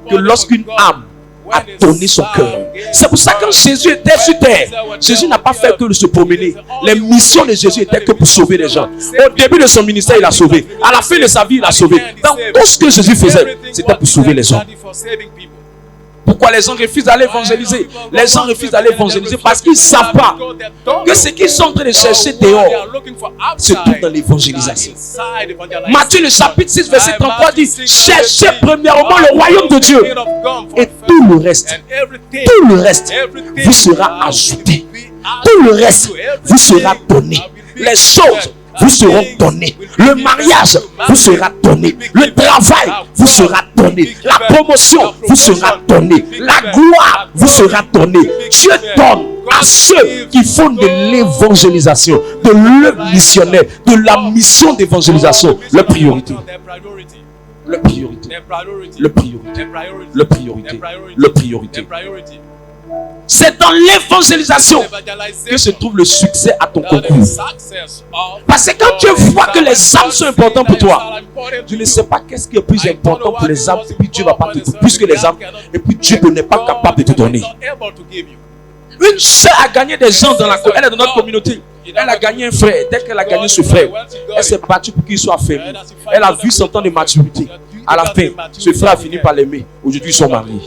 que lorsqu'une âme a donné son cœur. C'est pour ça que quand Jésus était sur terre, Jésus n'a pas fait que de se promener. Les missions de Jésus étaient que pour sauver les gens. Au début de son ministère, il a sauvé. À la fin de sa vie, il a sauvé. Dans tout ce que Jésus faisait, c'était pour sauver les hommes. Pourquoi les gens refusent d'aller évangéliser? Les gens refusent d'aller évangéliser parce qu'ils ne savent pas que ce qu'ils sont en train de chercher dehors se trouve dans l'évangélisation. Matthieu le chapitre 6 verset 33 dit: cherchez premièrement le royaume de Dieu et tout le reste vous sera ajouté. Tout le reste vous sera donné. Les choses vous seront donnés. Le mariage vous sera donné. Le travail vous sera donné. La promotion vous sera donnée. La gloire vous sera donnée. Dieu donne à ceux qui font de l'évangélisation, de l'œuvre missionnaire, de la mission d'évangélisation, leur priorité. Le priorité. Le priorité. Le priorité. Le priorité. C'est dans l'évangélisation que se trouve le succès à ton concours. Parce que quand Dieu voit que les âmes sont importantes pour toi, tu ne sais pas qu'est-ce qui est plus important pour les âmes, et puis Dieu va pas te donner plus que les âmes, et puis Dieu n'est pas capable de te donner. Une sœur a gagné des gens dans la communauté. Elle est dans notre communauté. Elle a gagné un frère. Dès qu'elle a gagné ce frère, elle s'est battue pour qu'il soit fermé. Elle a vu son temps de maturité. À la fin, ce frère a fini par l'aimer. Aujourd'hui, ils sont mariés.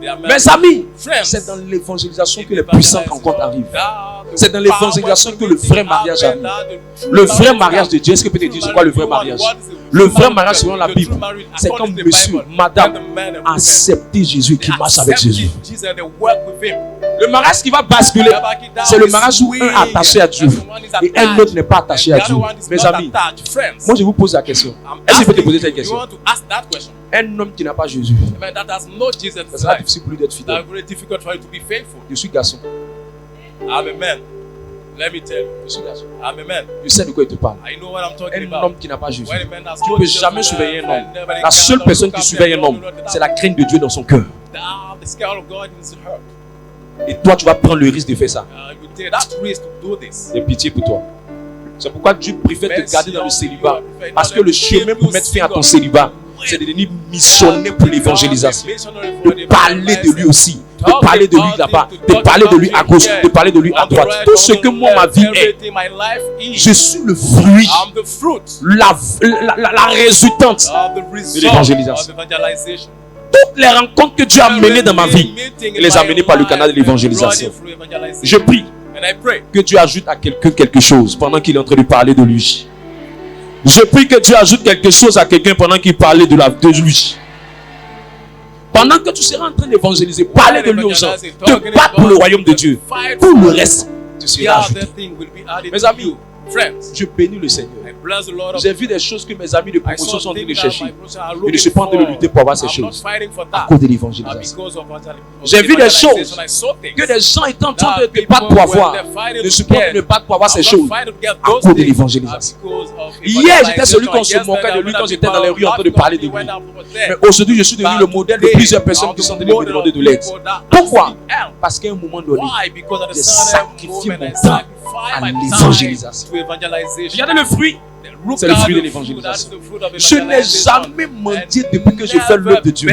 Mes amis, c'est dans l'évangélisation que les puissantes rencontres arrivent. C'est dans l'évangélisation que le vrai mariage arrive. Le vrai mariage de Dieu, est-ce que peut-être dire c'est quoi le vrai mariage? Le vrai mariage selon la Bible, c'est quand monsieur, madame a accepté Jésus et qui marche avec Jésus. Le mariage qui va basculer, c'est le mariage où un est attaché à Dieu et un autre n'est pas attaché à Dieu. Mes amis, moi je vous pose la question. Est-ce que je peux te poser cette question? Un homme qui n'a pas Jésus, ça sera difficile pour lui d'être fidèle. Je suis garçon. Let me tell you. Je suis garçon. I'm a man. Je sais de quoi il te parle. I know what I'm talking Un about. homme qui n'a pas Jésus, When a man has tu ne no peux Jesus, jamais surveiller un homme. never La seule personne qui surveille un homme, c'est la crainte de Dieu dans son cœur. The scale of God in his heart. Et toi, tu vas prendre le risque de faire ça. You take that risk to do this. J'ai pitié pour toi. C'est pourquoi Dieu préfère te garder dans le célibat. Parce que le chemin pour mettre fin à ton célibat, c'est de devenir missionnaire pour l'évangélisation. De parler de lui aussi. De parler de lui là-bas. De parler de lui à gauche. De parler de lui à droite. Tout ce que moi, ma vie est, je suis le fruit, la résultante de l'évangélisation. Toutes les rencontres que Dieu a menées dans ma vie, il les a menées par le canal de l'évangélisation. Je prie que Dieu ajoute à quelqu'un quelque chose pendant qu'il est en train de parler de lui. Je prie que Dieu ajoute quelque chose à quelqu'un pendant qu'il parlait de lui. Pendant que tu seras en train d'évangéliser, parler de lui aux gens, te battre pour le royaume de Dieu. Tout le reste, tu seras ajouté. Mes amis, je bénis le Seigneur. J'ai vu des choses que mes amis de promotion sont en train de chercher. Je ne suis pas en train de lutter pour avoir ces choses à cause de l'évangélisation. J'ai vu des choses que des gens étaient en train de battre pour avoir. Je ne suis pas en train de battre pour avoir ces choses à cause de l'évangélisation. Hier, j'étais celui qu'on se moquait de lui quand j'étais dans les rues en train de parler de lui. Mais aujourd'hui, je suis devenu le modèle de plusieurs personnes qui sont en train de me demander de l'aide. Pourquoi? Parce qu'à un moment donné, j'ai sacrifié mon temps à l'évangélisation. Regardez le fruit. C'est le fruit de l'évangélisation. Je n'ai jamais mendié depuis que je fais l'œuvre de Dieu.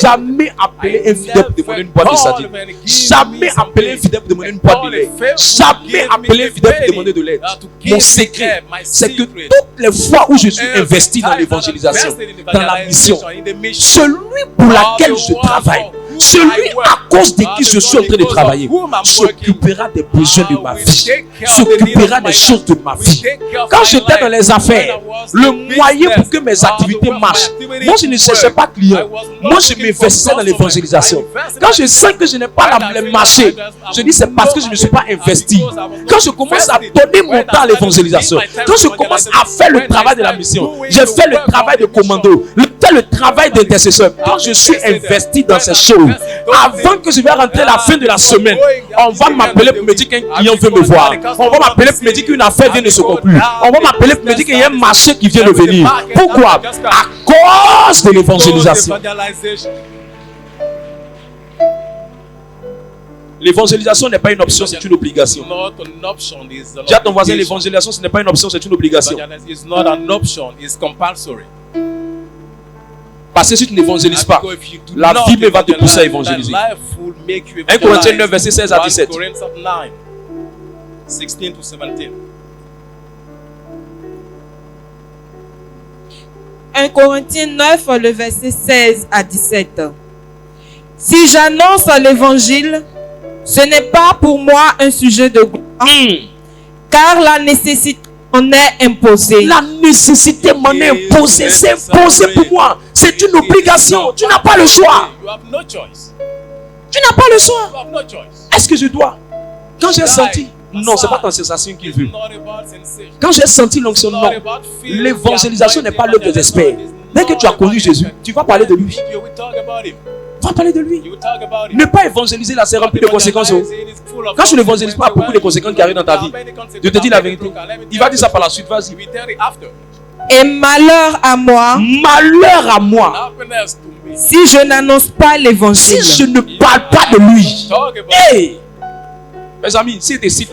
Jamais appelé un fidèle pour demander une boîte de sardines. Jamais appelé un fidèle pour demander une boîte de lait. Jamais appelé un fidèle pour demander de l'aide. Mon secret, c'est que toutes les fois où je suis investi dans l'évangélisation, dans la mission, celui pour laquelle je travaille, celui à cause de qui je suis en train de travailler, s'occupera des besoins de ma vie, s'occupera des choses de ma vie. Quand j'étais dans les affaires, le moyen pour que mes activités marchent, moi je ne cherchais pas client. Moi je m'investissais dans l'évangélisation. Quand je sens que je n'ai pas le marché, je dis c'est parce que je ne me suis pas investi. Quand je commence à donner mon temps à l'évangélisation, quand je commence à faire le travail de la mission, j'ai fait le travail de commando, le travail d'intercesseur. Quand je suis investi dans ces choses, avant que je vais rentrer la fin de la semaine, on va m'appeler pour me dire qu'un client veut me voir. On va m'appeler pour me dire qu'une affaire vient de se conclure. On va m'appeler pour me dire qu'il y a un marché qui vient de venir. Pourquoi? À cause de l'évangélisation. L'évangélisation n'est pas une option, c'est une obligation. Dis à ton voisin, l'évangélisation ce n'est pas une option, c'est une obligation. Parce que si tu n'évangélises pas, la vie va te pousser à évangéliser. 1 Corinthiens 9, verset 16 à 17. 1 Corinthiens 9, le verset 16 à 17. Si j'annonce l'évangile, ce n'est pas pour moi un sujet de gloire, car la nécessité m'en est imposée. La nécessité m'en est imposée. C'est imposé pour moi. C'est une obligation. Tu n'as pas le choix. Tu n'as pas le choix. Est-ce que je dois? Quand j'ai senti Non, c'est pas ta sensation qu'il veut. It's not about sensation. Quand j'ai senti l'onction, non. L'évangélisation n'est pas l'œuvre des experts. Dès que tu as connu Jésus, tu vas parler de lui. You will talk about him. Tu vas parler de lui. You will talk about him. Ne pas évangéliser là, c'est rempli de conséquences. Oh. Quand tu n'évangélises pas, beaucoup de conséquences qui arrivent dans ta vie. Je te dis la vérité. Il va dire ça par la suite, vas-y. He will tell you after. Et malheur à moi Malheur à moi Happiness to me. si je n'annonce pas si l'évangile. je ne parle pas de lui. Talk about Hey! Mes amis, si tu cites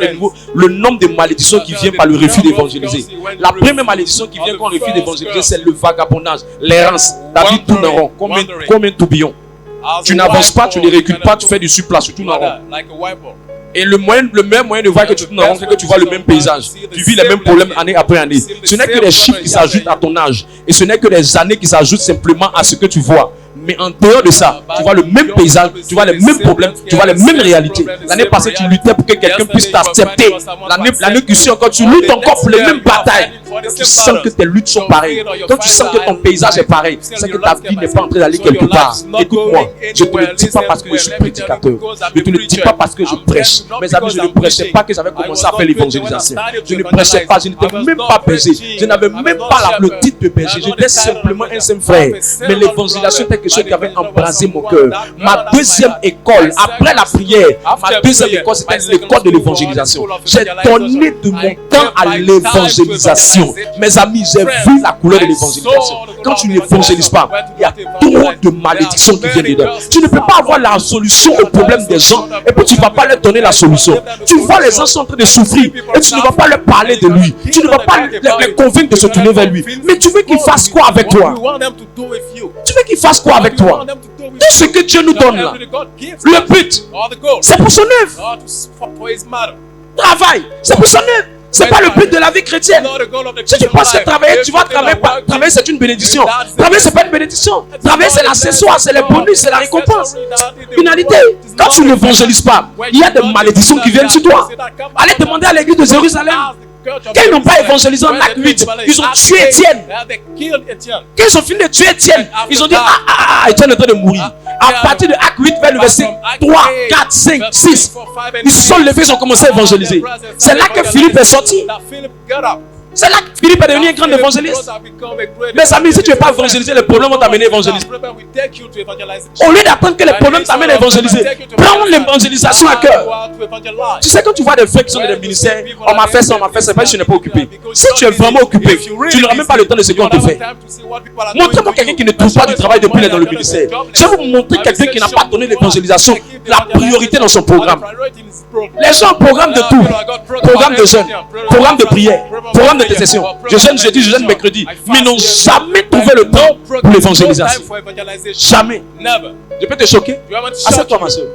le nombre de malédictions qui viennent par le refus d'évangéliser. La première malédiction qui vient quand on refuse d'évangéliser, c'est le vagabondage, l'errance. David tourne en rond, comme un tourbillon. Tu n'avances pas, tu ne recules pas, tu fais du surplace, tu tournes en rond. Like a wiper. Et le meilleur moyen de voir que tu tournes en rond, c'est que tu vois le même paysage. Tu vis les mêmes problèmes année après année. Ce n'est que des chiffres qui s'ajoutent à ton âge. Et ce n'est que des années qui s'ajoutent simplement à ce que tu vois. Mais en dehors de ça, tu vois le même paysage, tu vois les mêmes problèmes, tu vois les mêmes réalités. L'année passée, tu luttais pour que quelqu'un puisse t'accepter. L'année qui suit encore, tu luttes encore pour les mêmes batailles. Tu sens que tes luttes sont pareilles. Quand tu sens que ton paysage est pareil, c'est que ta vie n'est pas en train d'aller quelque part. Écoute-moi, je ne te le dis pas parce que je suis prédicateur. Je ne te le dis pas parce que je prêche. Mes amis, je ne prêchais pas que j'avais commencé à faire l'évangélisation. Je ne prêchais pas, je n'étais même pas berger. Je n'avais même pas le titre de berger. J'étais simplement un simple frère. Mais l'évangélisation était quelque chose qui avait embrasé mon cœur. Ma deuxième école, après la prière, ma deuxième école, c'était l'école de l'évangélisation. J'ai donné de mon temps à l'évangélisation. Mes amis, j'ai vu la couleur de l'évangélisation. Quand tu n'évangélises pas, il y a trop de malédictions qui viennent dedans. Tu ne peux pas avoir la solution au problème des gens et puis tu ne vas pas leur donner la solution. Tu vois les gens sont en train de souffrir et tu ne vas pas leur parler de lui. Tu ne vas pas les convaincre de se tourner vers lui. Mais tu veux qu'ils fassent quoi avec toi? Tu veux qu'ils fassent quoi avec toi? Tout ce que Dieu nous donne là, le but, c'est pour son œuvre. Travail, c'est pour son œuvre. C'est pas le but de la vie chrétienne. Si tu penses que travailler, tu vas travailler, travailler c'est une bénédiction. Travailler c'est pas une bénédiction. Travailler c'est l'accessoire, c'est le bonus, c'est la récompense. Finalité, quand tu n'évangélises pas, il y a des malédictions qui viennent sur toi. Allez demander à l'église de Jérusalem. Quand ils n'ont pas évangélisé en acte 8, ils ont tué Étienne. Quand ils ont fini de tuer Étienne, ils ont dit Étienne est en train de mourir. À partir de acte 8 vers le verset 3, 4, 5, 6, ils se sont levés, ils ont commencé à évangéliser. C'est là que Philippe est sorti. C'est là que Philippe est devenu un grand évangéliste. Mes amis, si tu ne veux pas évangéliser, les problèmes vont t'amener à évangéliser. Au lieu d'attendre que les problèmes t'amènent à évangéliser, prends l'évangélisation à cœur. Tu sais, quand tu vois des frères qui sont dans des ministères, on m'a fait ça, c'est pas que je n'ai pas occupé. Si tu es vraiment occupé, tu n'auras même pas le temps de ce qu'on te fait. Montrez-moi quelqu'un qui ne trouve pas du travail depuis qu'il est dans le ministère. Je vais vous montrer quelqu'un qui n'a pas donné l'évangélisation la priorité dans son programme. Les gens ont programme de tout. Programme de jeûne, programme de prière, programme de intercession. Je jeûne jeudi, je jeûne mercredi. Mais ils n'ont jamais trouvé le temps pour l'évangélisation. Jamais. Je peux te choquer? Assieds-toi, ma soeur.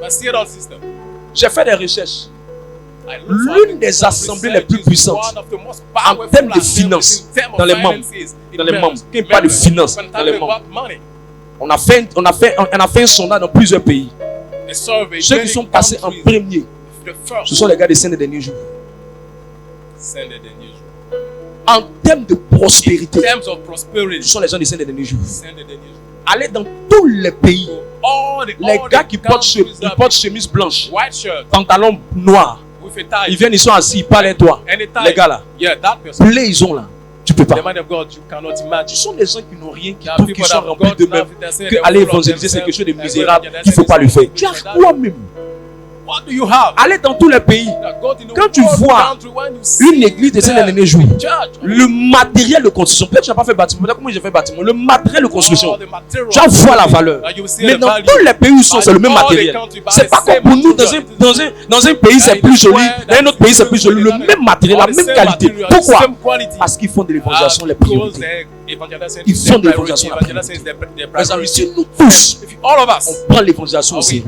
J'ai fait des recherches. L'une des assemblées les plus puissantes en termes de finances dans les membres. Quand il parle de finances dans les membres. On a fait un sondage dans plusieurs pays. Ceux qui sont passés en premier, ce sont les gars des Saints des derniers jours. En termes de prospérité, ce sont les gens des Saints des derniers jours. Allez dans tous les pays. Les gars qui portent chemise blanche, pantalon noir, ils viennent, ils sont assis, ils parlent à toi. Les gars là, les ils ont là. Tu peux pas. Ce sont des gens qui n'ont rien, qui trouvent qu'ils sont remplis d'eux-mêmes. Qu'aller évangéliser, c'est quelque chose de misérable qu'il ne faut pas le faire. Tu as quoi même? Allez dans tous les pays. Quand tu vois une église de ces derniers jours, le matériel de construction, peut-être que tu n'as pas fait bâtiment, peut-être que moi j'ai fait bâtiment, le matériel de construction, tu vas voir la valeur. Mais dans tous les pays où ils sont, c'est le même matériel. C'est pas comme pour nous, dans un pays c'est plus joli, dans un autre pays c'est plus joli, le même matériel, la même qualité. Pourquoi? Parce qu'ils font de l'évangélisation les priorités. Ils font de l'évangélisation la priorité. Mes amis, si nous tous, on prend l'évangélisation au sérieux,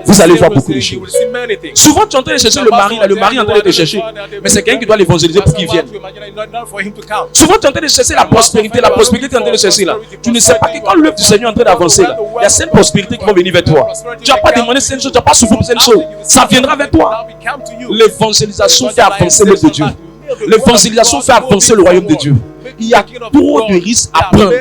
vous allez voir beaucoup de choses. Souvent tu es en train de chercher le mari est en train de te chercher, mais c'est quelqu'un qui doit l'évangéliser pour qu'il vienne. Souvent tu es en train de chercher la prospérité est en train de chercher là. Tu ne sais pas que quand l'œuvre du Seigneur est en train d'avancer là, il y a cette prospérité qui va venir vers toi. Tu n'as pas demandé cette chose, tu n'as pas souffert pour cette chose, ça viendra vers toi. L'évangélisation fait avancer l'œuvre de Dieu. L'évangélisation fait avancer le royaume de Dieu. il y a trop de risques à prendre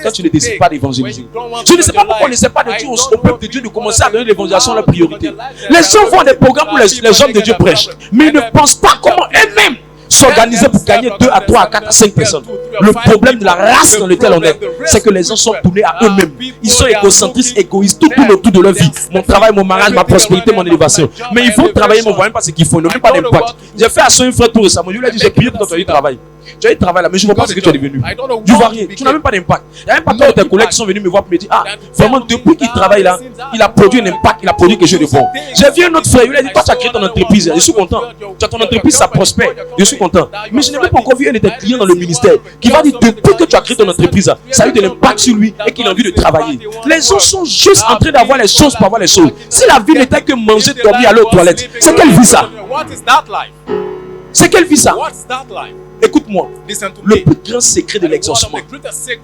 quand tu ne décides pas d'évangéliser. Je ne sais pas pourquoi on ne sait pas de Dieu au peuple de Dieu de commencer à donner l'évangélisation leur priorité. Les gens font des programmes où les hommes de Dieu prêchent, mais ils ne pensent pas comment eux-mêmes s'organiser pour gagner 2 à 3 à 4 à 5 personnes. Le problème de la race dans laquelle on est, c'est que les gens sont tournés à eux-mêmes. Ils sont égocentristes, égoïstes, tout tourne autour de leur vie. Mon travail, mon mariage, ma prospérité, mon élévation. Mais il faut travailler, mais on ne voit même pas ce qu'il faut. Ils n'ont même pas d'impact. J'ai fait à son frère tout récemment. Je lui ai dit, j'ai prié pour toi, tu travailles. Tu as eu travail là, mais je ne vois pas ce que tu es devenu. Tu ne vois rien. Tu n'as même pas d'impact. Il n'y a même pas toi tes collègues qui sont venus me voir pour me dire, ah, vraiment, depuis qu'il travaille là, il a produit un impact, il a produit quelque chose de bon. J'ai vu un autre frère, il lui a dit, toi, tu as créé ton entreprise. Je suis content. Tu as ton entreprise, ça prospère. Je suis content. Mais je n'ai même pas encore vu un de tes clients dans le ministère qui va dire, depuis que tu as créé ton entreprise, ça a eu de l'impact sur lui et qu'il a envie de travailler. Les gens sont juste en train d'avoir les choses pour avoir les choses. Si la vie n'était que manger, dormir, aller aux toilettes, c'est quelle vie ça? C'est quelle vie ça? Écoute-moi, le plus grand secret de l'exaucement,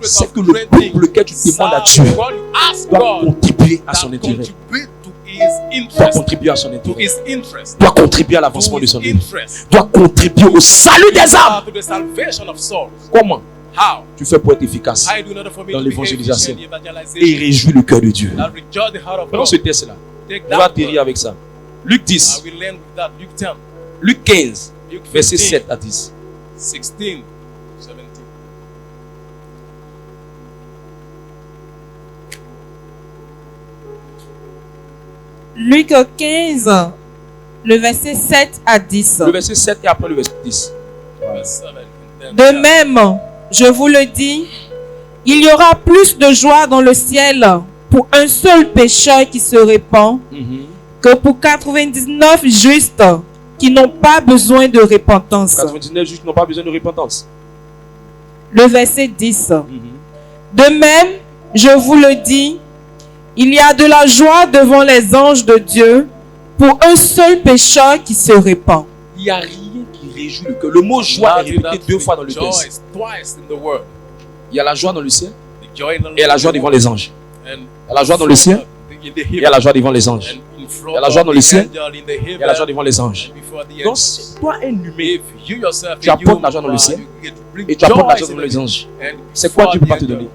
c'est que le but pour lequel tu demandes à Dieu doit contribuer à son intérêt. Doit contribuer à son intérêt. Doit contribuer à l'avancement de son intérêt. Doit contribuer au salut des âmes. Comment tu fais pour être efficace dans l'évangélisation et réjouir le cœur de Dieu? Prenons ce texte-là. On va atterrir avec ça. Luc 10. Luc 15, verset 7 à 10. 16, 17. Luc 15, le verset 7 à 10. Le verset 7 et après le verset 10. De même, je vous le dis, il y aura plus de joie dans le ciel pour un seul pécheur qui se répand que pour 99 justes qui n'ont pas besoin de repentance. 99 justes n'ont pas besoin de repentance. Le verset 10. De même, je vous le dis, il y a de la joie devant les anges de Dieu pour un seul pécheur qui se répand. Il n'y a rien qui réjouit le cœur. Le mot joie est répété 2 fois dans le texte. Il y a la joie dans le ciel et il y a la joie devant les anges. Il y a la joie dans le ciel et il y a la joie devant les anges. Il y a la joie dans le ciel et il y a la joie devant les anges. Donc, si toi un humain, tu apportes la joie dans le ciel et tu apportes la joie devant les anges, c'est quoi Dieu ne peut pas te donner?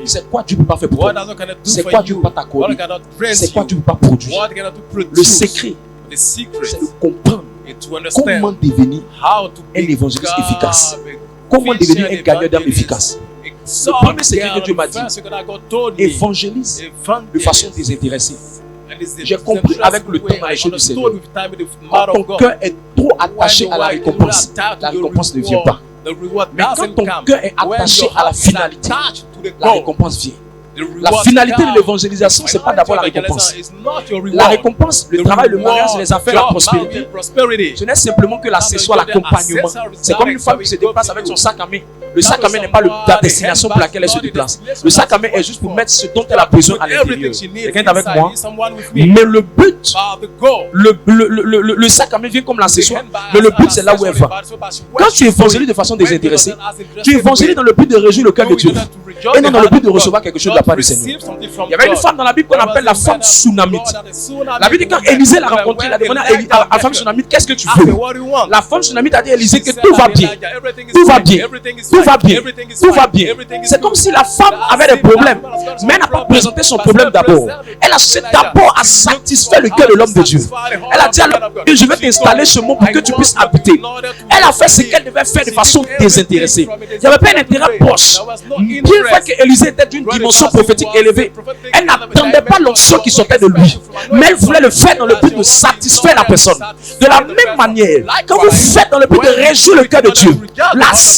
C'est quoi Dieu ne peut pas faire pour toi? C'est quoi Dieu ne peut pas t'accorder? C'est quoi Dieu ne peut pas produire? Le secret, c'est de comprendre comment devenir un évangéliste efficace. Comment devenir un gagneur d'âme efficace. Le premier secret que Dieu m'a dit, évangélise de façon désintéressée. J'ai compris avec le temps dans les choses du Seigneur. Quand ton cœur est trop attaché à la récompense ne vient pas. Mais quand ton cœur est attaché à la finalité, la récompense vient. La finalité de l'évangélisation, ce n'est pas d'abord la récompense. La récompense, le travail, le mariage, les affaires, la prospérité, ce n'est simplement que l'accessoire, l'accompagnement. C'est comme une femme qui se déplace avec son sac à main. Le sac à main n'est pas la destination pour laquelle elle se déplace. Le sac à main est juste pour mettre ce dont elle a besoin à l'intérieur. Quelqu'un est avec moi? Mais le but, le sac à main vient comme l'accessoire, mais le but c'est là où elle va. Quand tu évangélises de façon désintéressée, tu évangélises dans le but de réjouir le cœur de Dieu et non dans le but de recevoir quelque chose de la part du Seigneur. Il y avait une femme dans la Bible qu'on appelle la femme tsunamite. La Bible dit quand Élisée l'a rencontrée, il a demandé à la femme tsunamite, qu'est-ce que tu veux? La femme tsunamite a dit à Élisée que tout va bien. Tout va bien. Tout va bien. Tout va bien. C'est comme si la femme avait des problèmes, mais elle n'a pas présenté son problème d'abord. Elle a cherché d'abord à satisfaire le cœur de l'homme de Dieu. Elle a dit à l'homme, je vais t'installer ce mot pour que tu puisses habiter. Elle a fait ce qu'elle devait faire de façon désintéressée. Il n'y avait pas un intérêt proche. Bien vrai qu'Élisée était d'une dimension prophétique élevée, elle n'attendait pas l'onction qui sortait de lui, mais elle voulait le faire dans le but de satisfaire la personne. De la même manière, quand vous faites dans le but de réjouir le cœur de Dieu,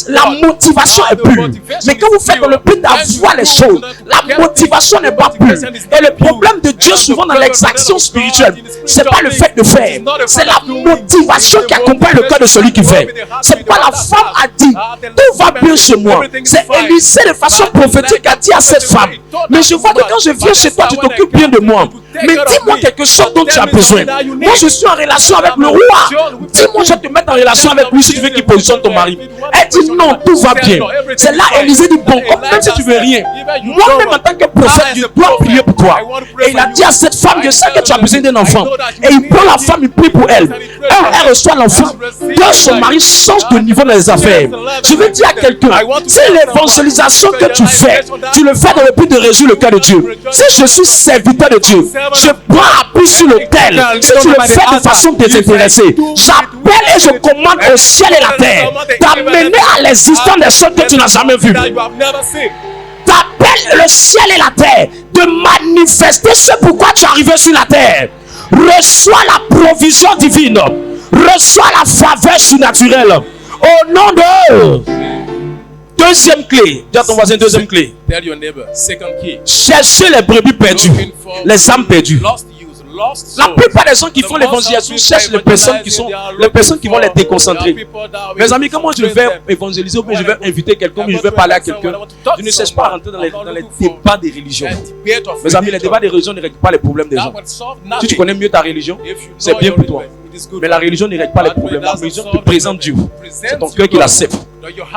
la motivation est pure. Mais quand vous faites dans le but d'avoir les choses, la motivation n'est pas pure. Et le problème de Dieu souvent dans l'exaction spirituelle, c'est pas le fait de faire, c'est la motivation qui accompagne le cœur de celui qui fait. C'est pas la femme a dit, tout va bien chez moi. C'est Élisée de façon prophétique a dit à cette femme, mais je vois que quand je viens chez toi, tu t'occupes bien de moi. Mais dis-moi quelque chose dont tu as besoin. Moi, je suis en relation avec le roi. Dis-moi, je vais te mettre en relation avec lui si tu veux qu'il positionne ton mari. Elle dit non, tout va bien. C'est là, Élisée dit bon, même si tu veux rien, moi-même en tant que prophète, je dois prier pour toi. Et il a dit à cette femme, je sais que tu as besoin d'un enfant. Et il prend la femme, il prie pour elle. Elle reçoit l'enfant. Quand son mari change de niveau dans les affaires. Je veux dire à quelqu'un, c'est l'évangélisation que tu fais. Tu le fais dans le but de réjouir le cœur de Dieu. Si je suis serviteur de Dieu, je prends appui sur l'autel. Si tu le fais de façon désintéressée, j'appelle et je commande au ciel et la terre d'amener à l'existence des choses que tu n'as jamais vues. T'appelles le ciel et la terre de manifester ce pourquoi tu es arrivé sur la terre. Reçois la provision divine. Reçois la faveur surnaturelle. Au nom de... Deuxième clé. Dis à ton voisin, deuxième clé. Cherchez les brebis perdues, les âmes perdues. La plupart des gens qui font l'évangélisation cherchent les personnes qui vont les déconcentrer. Mes amis, comment je vais évangéliser ou bien je vais inviter quelqu'un ou je vais parler à quelqu'un? Je ne cherche pas à rentrer dans les débats des religions. Mes amis, les débats des religions ne règlent pas les problèmes des gens. Si tu connais mieux ta religion, c'est bien pour toi. Mais la religion ne règle pas les problèmes. La religion te présente Dieu. C'est ton cœur qui l'accepte.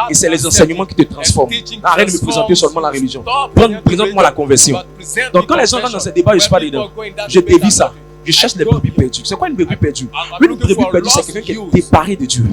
Et c'est les enseignements qui te transforment. Arrête de me présenter seulement la religion. Présente-moi la conversion. Donc quand les gens rentrent dans ces débats, je ne suis pas dedans. Je dévie ça. Je cherche les brebis perdues. C'est quoi une brebis perdue? Une brebis perdue, c'est quelqu'un qui est séparé de Dieu.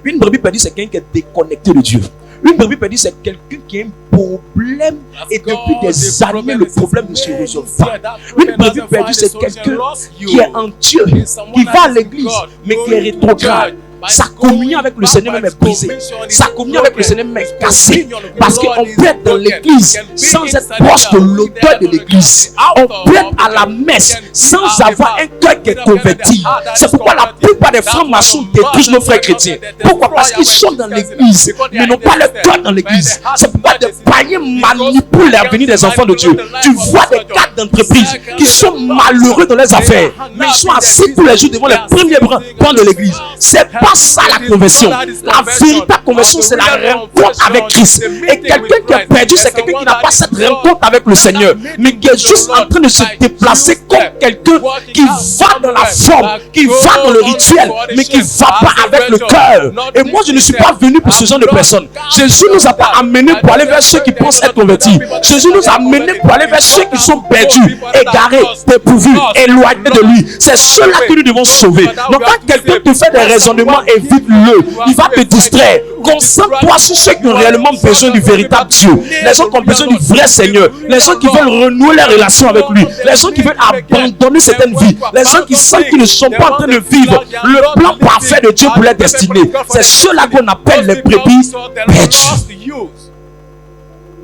Une brebis perdue, c'est quelqu'un qui est déconnecté de Dieu. Une brebis perdue, c'est quelqu'un qui a un problème et depuis des années, le problème ne se résout pas. Une brebis perdue, c'est quelqu'un qui est en Dieu, qui va à l'église, mais qui est rétrograde. Sa communion avec le Seigneur même est brisée. Sa communion avec le Seigneur même est cassée. Parce qu'on peut être dans l'église sans être proche de l'auteur de l'église. On peut être à la messe sans avoir un cœur qui est converti. C'est pourquoi la plupart des francs-maçons détruisent nos frères chrétiens. Pourquoi? Parce qu'ils sont dans l'église, mais n'ont pas le cœur dans l'église. C'est pourquoi des païens manipulent l'avenir des enfants de Dieu. Tu vois des cadres d'entreprise qui sont malheureux dans les affaires, mais ils sont assis tous les jours devant les premiers bancs de l'église. C'est pas ça la conversion. La véritable conversion, c'est la rencontre avec Christ. Et quelqu'un qui est perdu, c'est quelqu'un qui n'a pas cette rencontre avec le Seigneur, mais qui est juste en train de se déplacer comme quelqu'un qui va dans la forme, qui va dans le rituel, mais qui ne va pas avec le cœur. Et moi, je ne suis pas venu pour ce genre de personnes. Jésus nous a pas amenés pour aller vers ceux qui pensent être convertis. Jésus nous a amenés pour aller vers ceux qui sont perdus, égarés, dépourvus, éloignés de lui. C'est ceux-là que nous devons sauver. Donc quand quelqu'un te fait des raisonnements, évite-le. Il va te distraire. Concentre-toi sur ceux qui ont réellement besoin du véritable Dieu. Les gens qui ont besoin du vrai Seigneur. Les gens qui veulent renouer leur relation avec lui. Les gens qui veulent abandonner certaines vies. Les gens qui sentent qu'ils ne sont pas en train de vivre le plan parfait de Dieu pour leur destinée. C'est ceux-là qu'on appelle les brebis perdues.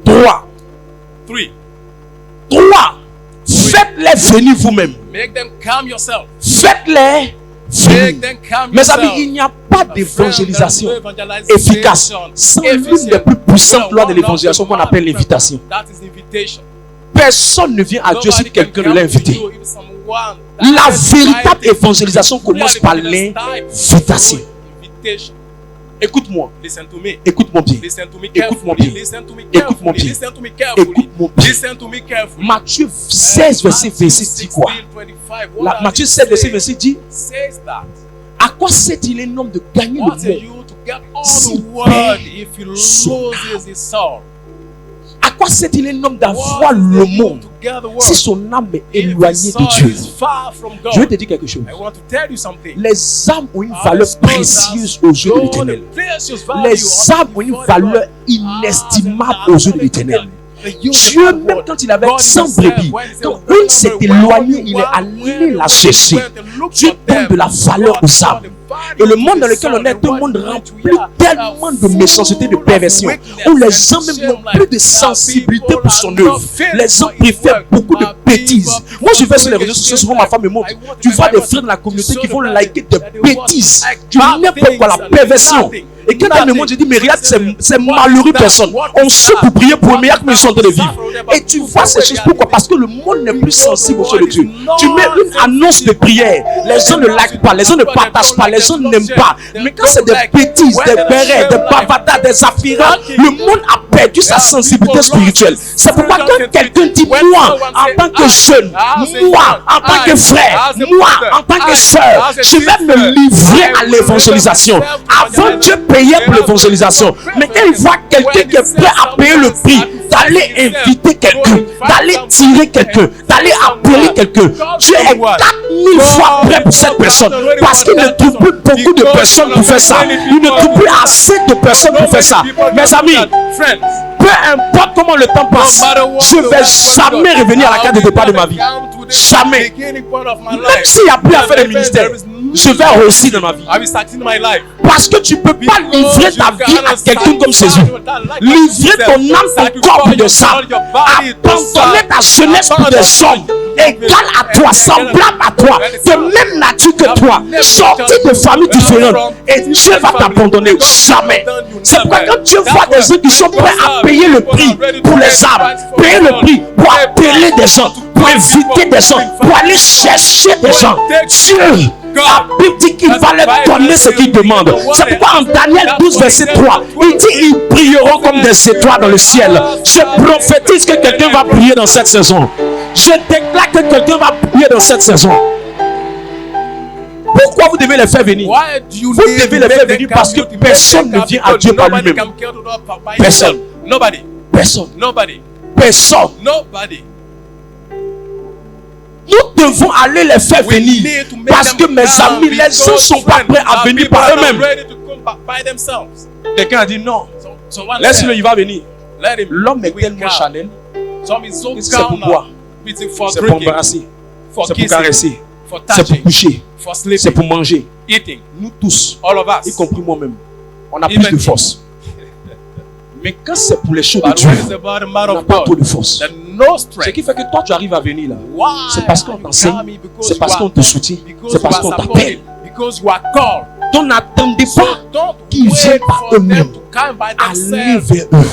3. Faites-les venir vous-même. Faites-les. Mes amis, il n'y a pas d'évangélisation efficace sans l'une des plus puissantes lois de l'évangélisation qu'on appelle l'invitation. Personne ne vient à Dieu si quelqu'un ne l'a invité. La véritable évangélisation commence par l'invitation. Écoute-moi. Écoute-moi bien. Écoute-moi bien. Écoute-moi bien. Écoute-moi bien. Matthieu 16, verset 26 dit quoi? Matthieu 16, verset 26 dit: à quoi sert-il un homme de gagner le monde s'il perd son âme? À quoi sert-il un homme d'avoir le monde si son âme est éloignée de Dieu? Je vais te dire quelque chose. Les âmes ont une valeur précieuse aux yeux de l'Éternel. Les âmes ont une valeur inestimable aux yeux de l'Éternel. Dieu, même quand il avait 100 brebis, quand une s'est éloignée, il est allé la chercher. Dieu donne de la valeur aux âmes. Et le monde dans lequel on est, un monde rempli tellement de méchanceté, de perversion, où les gens même n'ont plus de sensibilité pour son œuvre. Les gens préfèrent beaucoup de bêtises. Moi, je vais sur les réseaux sociaux, souvent ma femme me montre. Tu vois des frères dans la communauté qui vont liker des bêtises. Tu n'importe quoi, la perversion. Et quand elle me montre, je dis, mais regarde, ces malheureux personnes, on sait pour prier pour eux, mais il y a que ils sont en train de vivre. Et tu vois ces choses, pourquoi? Parce que le monde n'est plus sensible au Dieu de Dieu. Tu mets une annonce de prière, les gens ne likent pas, les gens ne partagent pas, les gens n'aiment pas. Mais quand c'est des bêtises, des bérets, des bavadas, des affirants, le monde a perdu sa sensibilité spirituelle. C'est pourquoi quand quelqu'un dit moi, en tant que jeune, moi, en tant que frère, moi, en tant que soeur, je vais me livrer à l'évangélisation. Avant, Dieu payait pour l'évangélisation. Mais quand il voit quelqu'un qui est prêt à payer le prix, d'aller inviter quelqu'un, d'aller tirer quelqu'un, d'aller appeler quelqu'un, Dieu est 4000 fois prêt pour cette personne. Parce qu'il ne trouve plus beaucoup de personnes pour faire ça. Il ne trouve plus assez de personnes pour faire ça. Mes amis, peu importe comment le temps passe, je ne vais jamais revenir à la carte de départ de ma vie. Jamais. Même s'il n'y a plus à faire de ministère, je vais réussir dans ma vie. Parce que tu ne peux pas livrer ta vie à quelqu'un comme Jésus. Livrer ton âme, ton corps pour des âmes. Abandonner ta jeunesse pour des hommes égal à toi, semblable à toi, de même nature que toi, sortir de familles différentes. Et Dieu va t'abandonner jamais. C'est pourquoi quand Dieu voit des gens qui sont prêts à payer le prix pour les âmes, payer le prix pour appeler des gens, pour inviter des gens, pour aller chercher des gens, Dieu, la Bible dit qu'il va leur donner ce qu'ils demandent. C'est pourquoi en Daniel 12, verset 3, il dit ils brilleront comme des étoiles dans le ciel. Je prophétise que quelqu'un va briller dans cette saison. Je déclare que quelqu'un va briller dans cette saison. Pourquoi vous devez les faire venir? Vous devez les faire venir parce que personne ne vient à Dieu par lui-même. Personne. Personne. Personne. Nous devons aller les faire venir parce que mes amis, les gens ne sont pas prêts à venir par eux-mêmes. Quelqu'un a dit non. Laisse-le, il va venir. L'homme est tellement charnel. C'est pour boire. C'est pour embrasser. C'est pour caresser. C'est pour coucher. C'est pour manger. Nous tous, y compris moi-même, on a plus de force. Mais quand c'est pour les choses de Dieu, on n'a pas trop de force. Ce qui fait que toi tu arrives à venir là, c'est parce qu'on t'enseigne, c'est parce qu'on te soutient, c'est parce qu'on t'appelle. Donc n'attendez pas qu'ils viennent par eux-mêmes. Allez vers eux,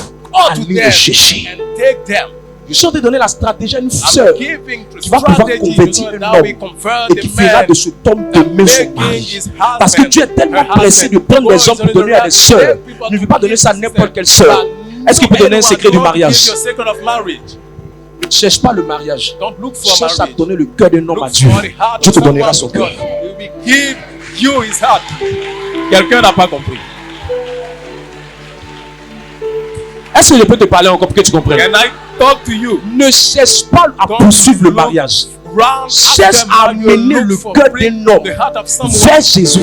allez les chercher. Je suis en train de donner la stratégie à une sœur qui va pouvoir convertir un homme et qui fera de cet homme demain son mari. Parce que Dieu est tellement pressé de prendre des hommes pour donner à des sœurs. Il ne veut pas donner ça à n'importe quelle sœur. Est-ce qu'il peut donner un secret du mariage? Ne cherche pas le mariage. Cherche à donner le cœur d'un homme à Dieu. Dieu te donnera son cœur. Quelqu'un n'a pas compris. Est-ce que je peux te parler encore pour que tu comprennes? Talk to you. Ne cherche pas à poursuivre le mariage. Cherche à amener le cœur d'un homme vers Jésus.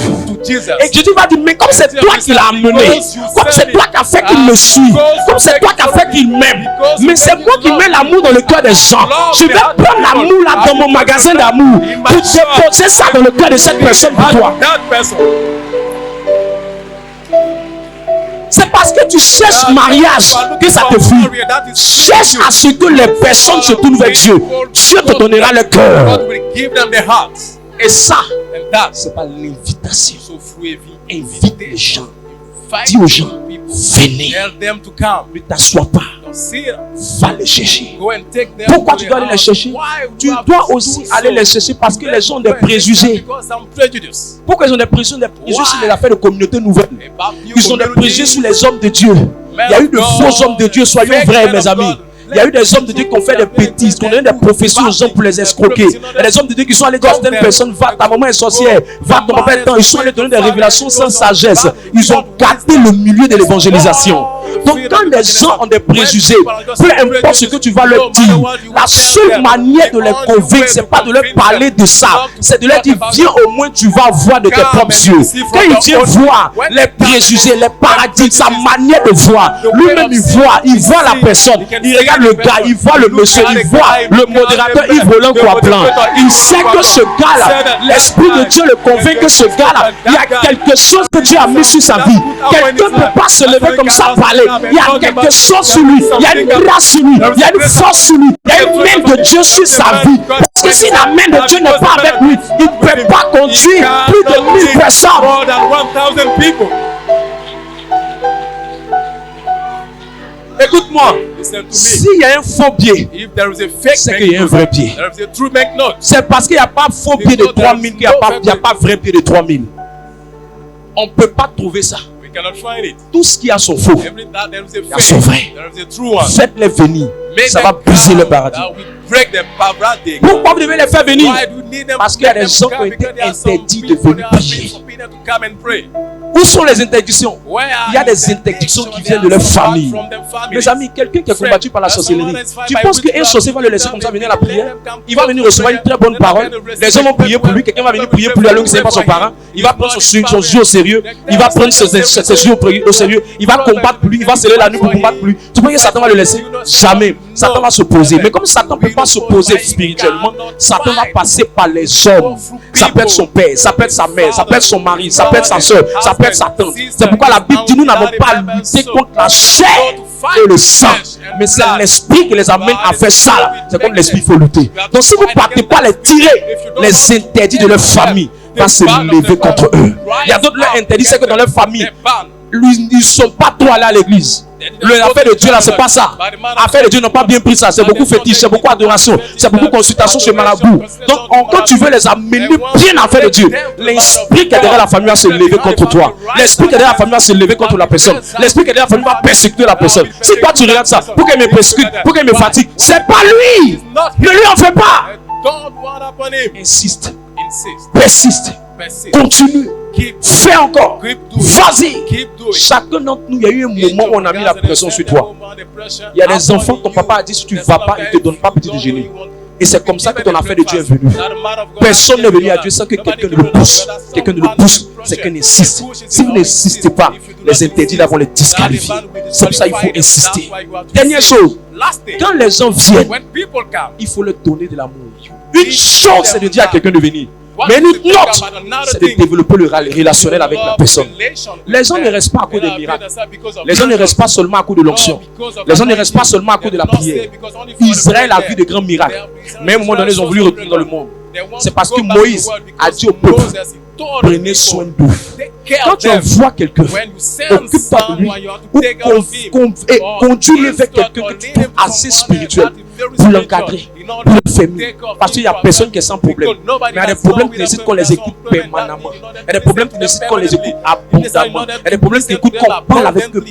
Et Jésus va dire, mais comme c'est toi qui l'as amené, comme c'est toi qui as fait qu'il me suit, comme c'est toi qui as fait qu'il m'aime, mais c'est moi qui mets l'amour dans le cœur des gens. Je vais prendre l'amour là dans mon magasin d'amour pour déposer ça dans le cœur de cette personne pour toi. C'est parce que tu cherches mariage que ça te fuit. Cherche à ce que les personnes se tournent vers Dieu. Dieu te donnera le cœur. Et ça, c'est pas l'invitation. Invite les gens. Dis aux gens, venez. Ne t'assois pas. Va les chercher. Pourquoi tu dois aller les chercher? Tu dois aussi aller les chercher parce que les gens ont des préjugés. Pourquoi ils ont des préjugés? Des préjugés sur les affaires de communauté nouvelle. Ils ont des préjugés sur les hommes de Dieu. Il y a eu de faux hommes de Dieu, soyons vrais mes amis. Il y a eu des hommes de Dieu qui ont fait des bêtises, qui ont donné des prophéties aux gens pour les escroquer. Il y a des hommes de Dieu qui sont allés dire à certaines personnes, va, ta maman est sorcière, va, ton papa est temps. Ils sont allés donner des révélations sans sagesse. Ils ont gâté le milieu de l'évangélisation. Donc quand les gens ont des préjugés, peu importe ce que tu vas leur dire, la seule manière de les convaincre, c'est pas de leur parler de ça, c'est de leur dire, viens au moins tu vas voir de tes propres yeux. Quand il vient voir les préjugés, les paradigmes, sa manière de voir, lui-même il voit la personne, il regarde le gars, il voit le monsieur, il voit le modérateur Yves Roland Coaplan. Il sait que ce gars-là, l'Esprit de Dieu le convainc que ce gars-là, il y a quelque chose que Dieu a mis sur sa vie. Quelqu'un ne peut pas se lever comme ça parler. Il y a quelque chose sur lui, il y a une grâce sur lui, il y a une force sur lui, il y a une main de Dieu sur sa vie. Parce que si la main de Dieu n'est pas avec lui, il ne peut pas conduire plus de 1000 personnes. Écoute-moi, s'il y a un faux pied, c'est qu'il y a un vrai pied. C'est parce qu'il n'y a pas faux pied de 3000 qu'il n'y a pas vrai pied de 3000. On ne peut pas trouver ça. cannot find it. Tout ce qui a son faux, Every that there is a il y a son fake, vrai. there is a true one. Faites-les venir. Make Ça them va briser le come, paradis. that will break the paradise. Pourquoi vous devez les faire venir? Why do you need them Parce to qu'il y a make des them gens qui come? ont été Because there are some interdits de people venir that have been prier. forbidden to come and pray. Où sont les interdictions? Where are Il y a des the interdictions qui interdictions? viennent de leur They are famille. from their families. Mes amis, quelqu'un qui est combattu par la sorcellerie, tu penses qu'un sorcier va le laisser comme ça venir à la prière? Il va venir recevoir une très bonne parole. Les gens vont prier pour lui. Quelqu'un va venir prier pour lui alors qu'il ne sait pas son parent. Il va prendre son jeu au sérieux. Il va prendre ses jeux au sérieux. Il va combattre pour lui. Il va sceller la nuit pour combattre pour lui. Tu penses que Satan va le laisser? Jamais. Satan va s'opposer. Mais comme Satan ne peut pas s'opposer spirituellement, Satan va passer par les hommes. Ça peut être son père, ça peut être sa mère, ça peut être son mari, ça peut être sa soeur, ça peut être sa tante. C'est pourquoi la Bible dit nous n'avons pas à lutter contre la chair et le sang. Mais c'est l'esprit qui les amène à faire ça. Là. C'est comme l'esprit qu'il faut lutter. Donc si vous ne partez pas les tirer, les interdits de leur famille vont se lever contre eux. Il y a d'autres leur interdits, c'est que dans leur famille, ils ne sont pas trop allés à l'église. L'affaire de Dieu là, c'est pas ça. L'affaire de Dieu n'ont pas bien pris ça. C'est beaucoup fétiche, c'est beaucoup adoration, c'est beaucoup consultation chez Marabout. Donc, quand tu veux les amener bien à l'affaire de Dieu, l'esprit qui est derrière la famille va se lever contre toi. L'esprit qui est derrière la famille va se lever contre la personne. L'esprit qui est derrière la famille va persécuter la personne. Si toi tu regardes ça, pour qu'elle me persécute, pour qu'elle me fatigue, c'est pas lui. Ne lui en fais pas. Insiste, persiste, continue. Fais encore. Vas-y. Chacun d'entre nous, il y a eu un moment où on a mis la pression sur toi. Il y a des enfants, ton papa a dit si tu ne vas pas, il ne te donne pas petit déjeuner. Et c'est comme ça que ton affaire de Dieu est venue. Personne n'est venu à Dieu sans que quelqu'un ne le pousse. Quelqu'un ne le pousse, c'est qu'il insiste. Si vous n'insistez pas, les interdits là vont les disqualifier. C'est pour ça qu'il faut insister. Dernière chose, quand les gens viennent, il faut leur donner de l'amour. Une chose, c'est de dire à quelqu'un de venir. Mais une autre, c'est de développer le relationnel avec la personne. Les gens ne restent pas à cause des miracles. Les gens ne restent pas seulement à cause de l'onction. Les gens ne restent pas seulement à cause de la prière. Israël a vu de grands miracles. Mais à un moment donné, ils ont voulu retourner dans le monde. C'est parce que Moïse a dit au peuple, prenez soin d'eux. Quand tu envoies quelqu'un, occupe-toi de lui ou conduis-le vers quelqu'un que tu trouves assez spirituel pour l'encadrer, pour le fermer. Parce qu'il n'y a personne qui est sans problème. Mais il y a des problèmes qui nécessitent qu'on les écoute permanemment. Il y a des problèmes qui nécessitent qu'on les écoute abondamment. Il y a des problèmes qui écoutent qu'on parle avec eux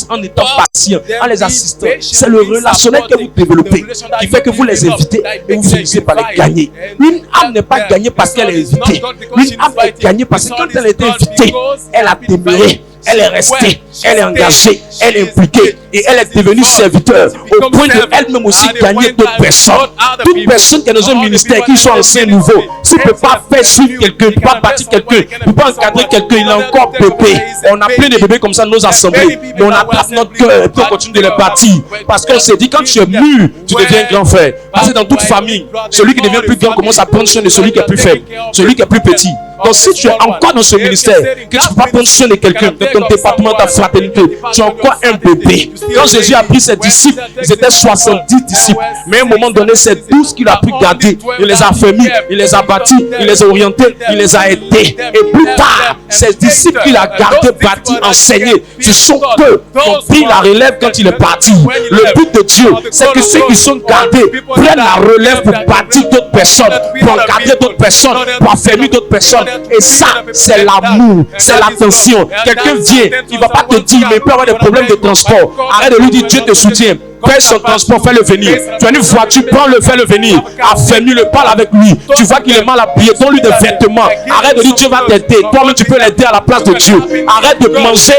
en étant patient, en les assistant. C'est le relationnel que vous développez qui fait que vous les invitez et vous finissez par les gagner. Une âme n'est pas gagnée parce qu'elle est invitée. Une âme est gagnée parce que quand elle est invitée, elle a demeuré. Elle est restée, elle est engagée, elle est impliquée et elle est devenue serviteur au point d'elle-même aussi gagner d'autres personnes. Toute personne qui est dans un ministère, qui soit ancien nouveau, s'il ne peut pas faire suivre quelqu'un, il ne peut pas bâtir quelqu'un, il ne peut pas encadrer quelqu'un, il est encore bébé. On a plein de bébés comme ça dans nos assemblées, mais on attrape notre cœur et puis on continue de les bâtir. Parce qu'on s'est dit, quand tu es mûr, tu deviens grand frère. Parce que dans toute famille, celui qui devient plus grand commence à prendre soin de celui qui est plus faible, celui qui est plus petit. Donc si tu es encore dans ce ministère, que tu ne peux pas prendre soin de quelqu'un, de ton département, de ta fraternité, tu es encore un bébé. Quand Jésus a pris ses disciples, ils étaient 70 disciples. Mais à un moment donné, c'est 12 qu'il a pu garder. Il les a fermés, il les a bâtis, il les a orientés, il les a aidés. Et plus tard, ces disciples qu'il a gardés, bâtis, enseignés, ce sont eux qui ont pris la relève quand il est parti. Le but de Dieu, c'est que ceux qui sont gardés prennent la relève pour bâtir d'autres personnes, pour encadrer d'autres personnes, pour affermir d'autres personnes. Et ça, c'est l'amour, c'est l'attention. Quelqu'un vient, il ne va pas te dire, mais il peut avoir des problèmes de transport. Arrête de lui dire, Dieu te soutient. Paye son transport, fais-le venir. Tu as une voiture, prends-le, fais-le venir. Affermis-le, parle avec lui. Tu vois qu'il est mal habillé, donne-lui des vêtements. Arrête de dire, Dieu va t'aider. Toi-même, tu peux l'aider à la place de Dieu. Arrête de manger.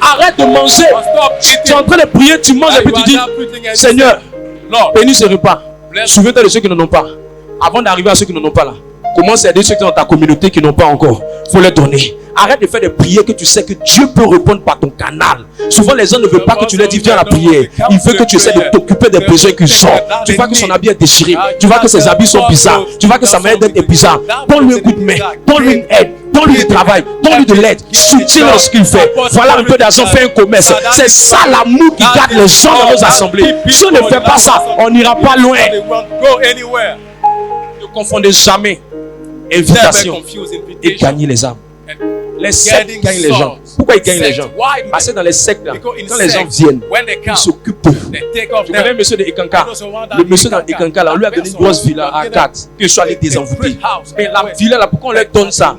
Arrête de manger. Tu es en train de prier, tu manges et puis tu dis, Seigneur, bénis ce repas. Souviens-toi de ceux qui n'en ont pas. Avant d'arriver à ceux qui n'en ont pas là, commence à aider ceux qui sont dans ta communauté qui n'ont pas encore. Il faut les donner. Arrête de faire des prières que tu sais que Dieu peut répondre par ton canal. Souvent les gens ne veulent pas que tu leur dises viens à la prière. Il veut que tu essaies de t'occuper des besoins qu'ils ont. Tu vois que son habit est déchiré. Tu vois que ses habits sont bizarres. Tu vois que sa manière d'être est bizarre. Donne-lui un coup de main. Donne-lui une aide. Donne-lui du travail. Donne-lui de l'aide. Soutiens-le ce qu'il fait. Voilà un peu d'argent, fais un commerce. C'est ça l'amour qui garde les gens dans nos assemblées. Si on ne fait pas ça, on n'ira pas loin. Ne confondez jamais invitation et gagner les âmes. Les sectes gagnent les gens. Pourquoi ils gagnent les gens? Parce que dans les sectes, là, quand les gens viennent, ils s'occupent d'eux. Il y avait un monsieur de Ekanka. Le monsieur dans Ekanka, là, on lui a donné une grosse villa à 4, que soit les désenvoûtés. Mais la villa, là, pourquoi on leur donne ça?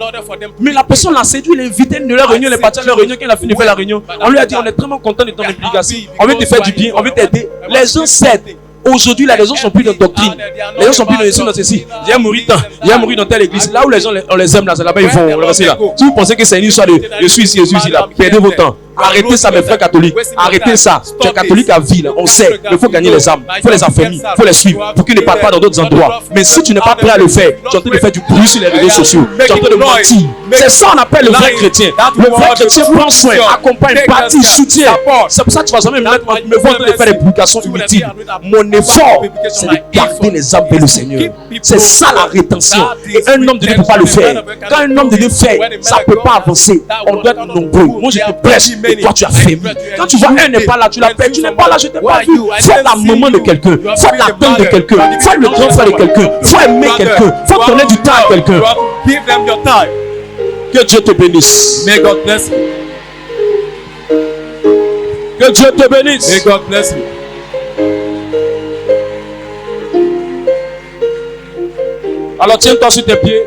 Mais la personne l'a séduit, il invité de leur réunion, il est parti à leur réunion, quand il a fini de faire la réunion, on lui a dit, on est vraiment content de ton implication, on veut te faire du bien, on veut t'aider. Les gens cèdent. Aujourd'hui, là, les gens sont plus dans doctrine. Les gens sont plus dans ceci. Il a mouru dans telle église. Là où les gens, on les aime, là, c'est là-bas, ils vont rester là. Si vous pensez que c'est une histoire de je suis ici, là, perdez votre temps. Arrêtez ça, mes frères catholiques. Arrêtez ça. Tu es catholique à vie, là. On sait. Il faut gagner les âmes. Il faut les affermir. Il faut les suivre pour qu'ils ne partent pas dans d'autres endroits. Mais si tu n'es pas prêt à le faire, tu es en train de faire du bruit sur les réseaux sociaux. Tu es en train de mentir. C'est ça qu'on appelle le vrai chrétien. Le vrai chrétien prend soin, accompagne, bâtit, soutient. C'est pour ça que tu vas jamais me voir en train de faire des publications inutiles. Mon effort, c'est de garder les âmes vers le Seigneur. C'est ça la rétention. Et un homme de Dieu ne peut pas le faire. Quand un homme de Dieu fait, ça ne peut pas avancer. On doit être nombreux. Moi, je te prêche. Et toi, tu as faibli. Quand tu vois un n'est pas là, tu l'appelles. Tu n'es pas là, je t'ai pas vu. Faut la maman de quelqu'un. Faut la tante de quelqu'un. Faut le grand frère de quelqu'un. Faut aimer quelqu'un. Faut donner du temps à quelqu'un. Give them your time. Que Dieu te bénisse. May God bless you. Que Dieu te bénisse. May God bless you. Alors tiens-toi sur tes pieds.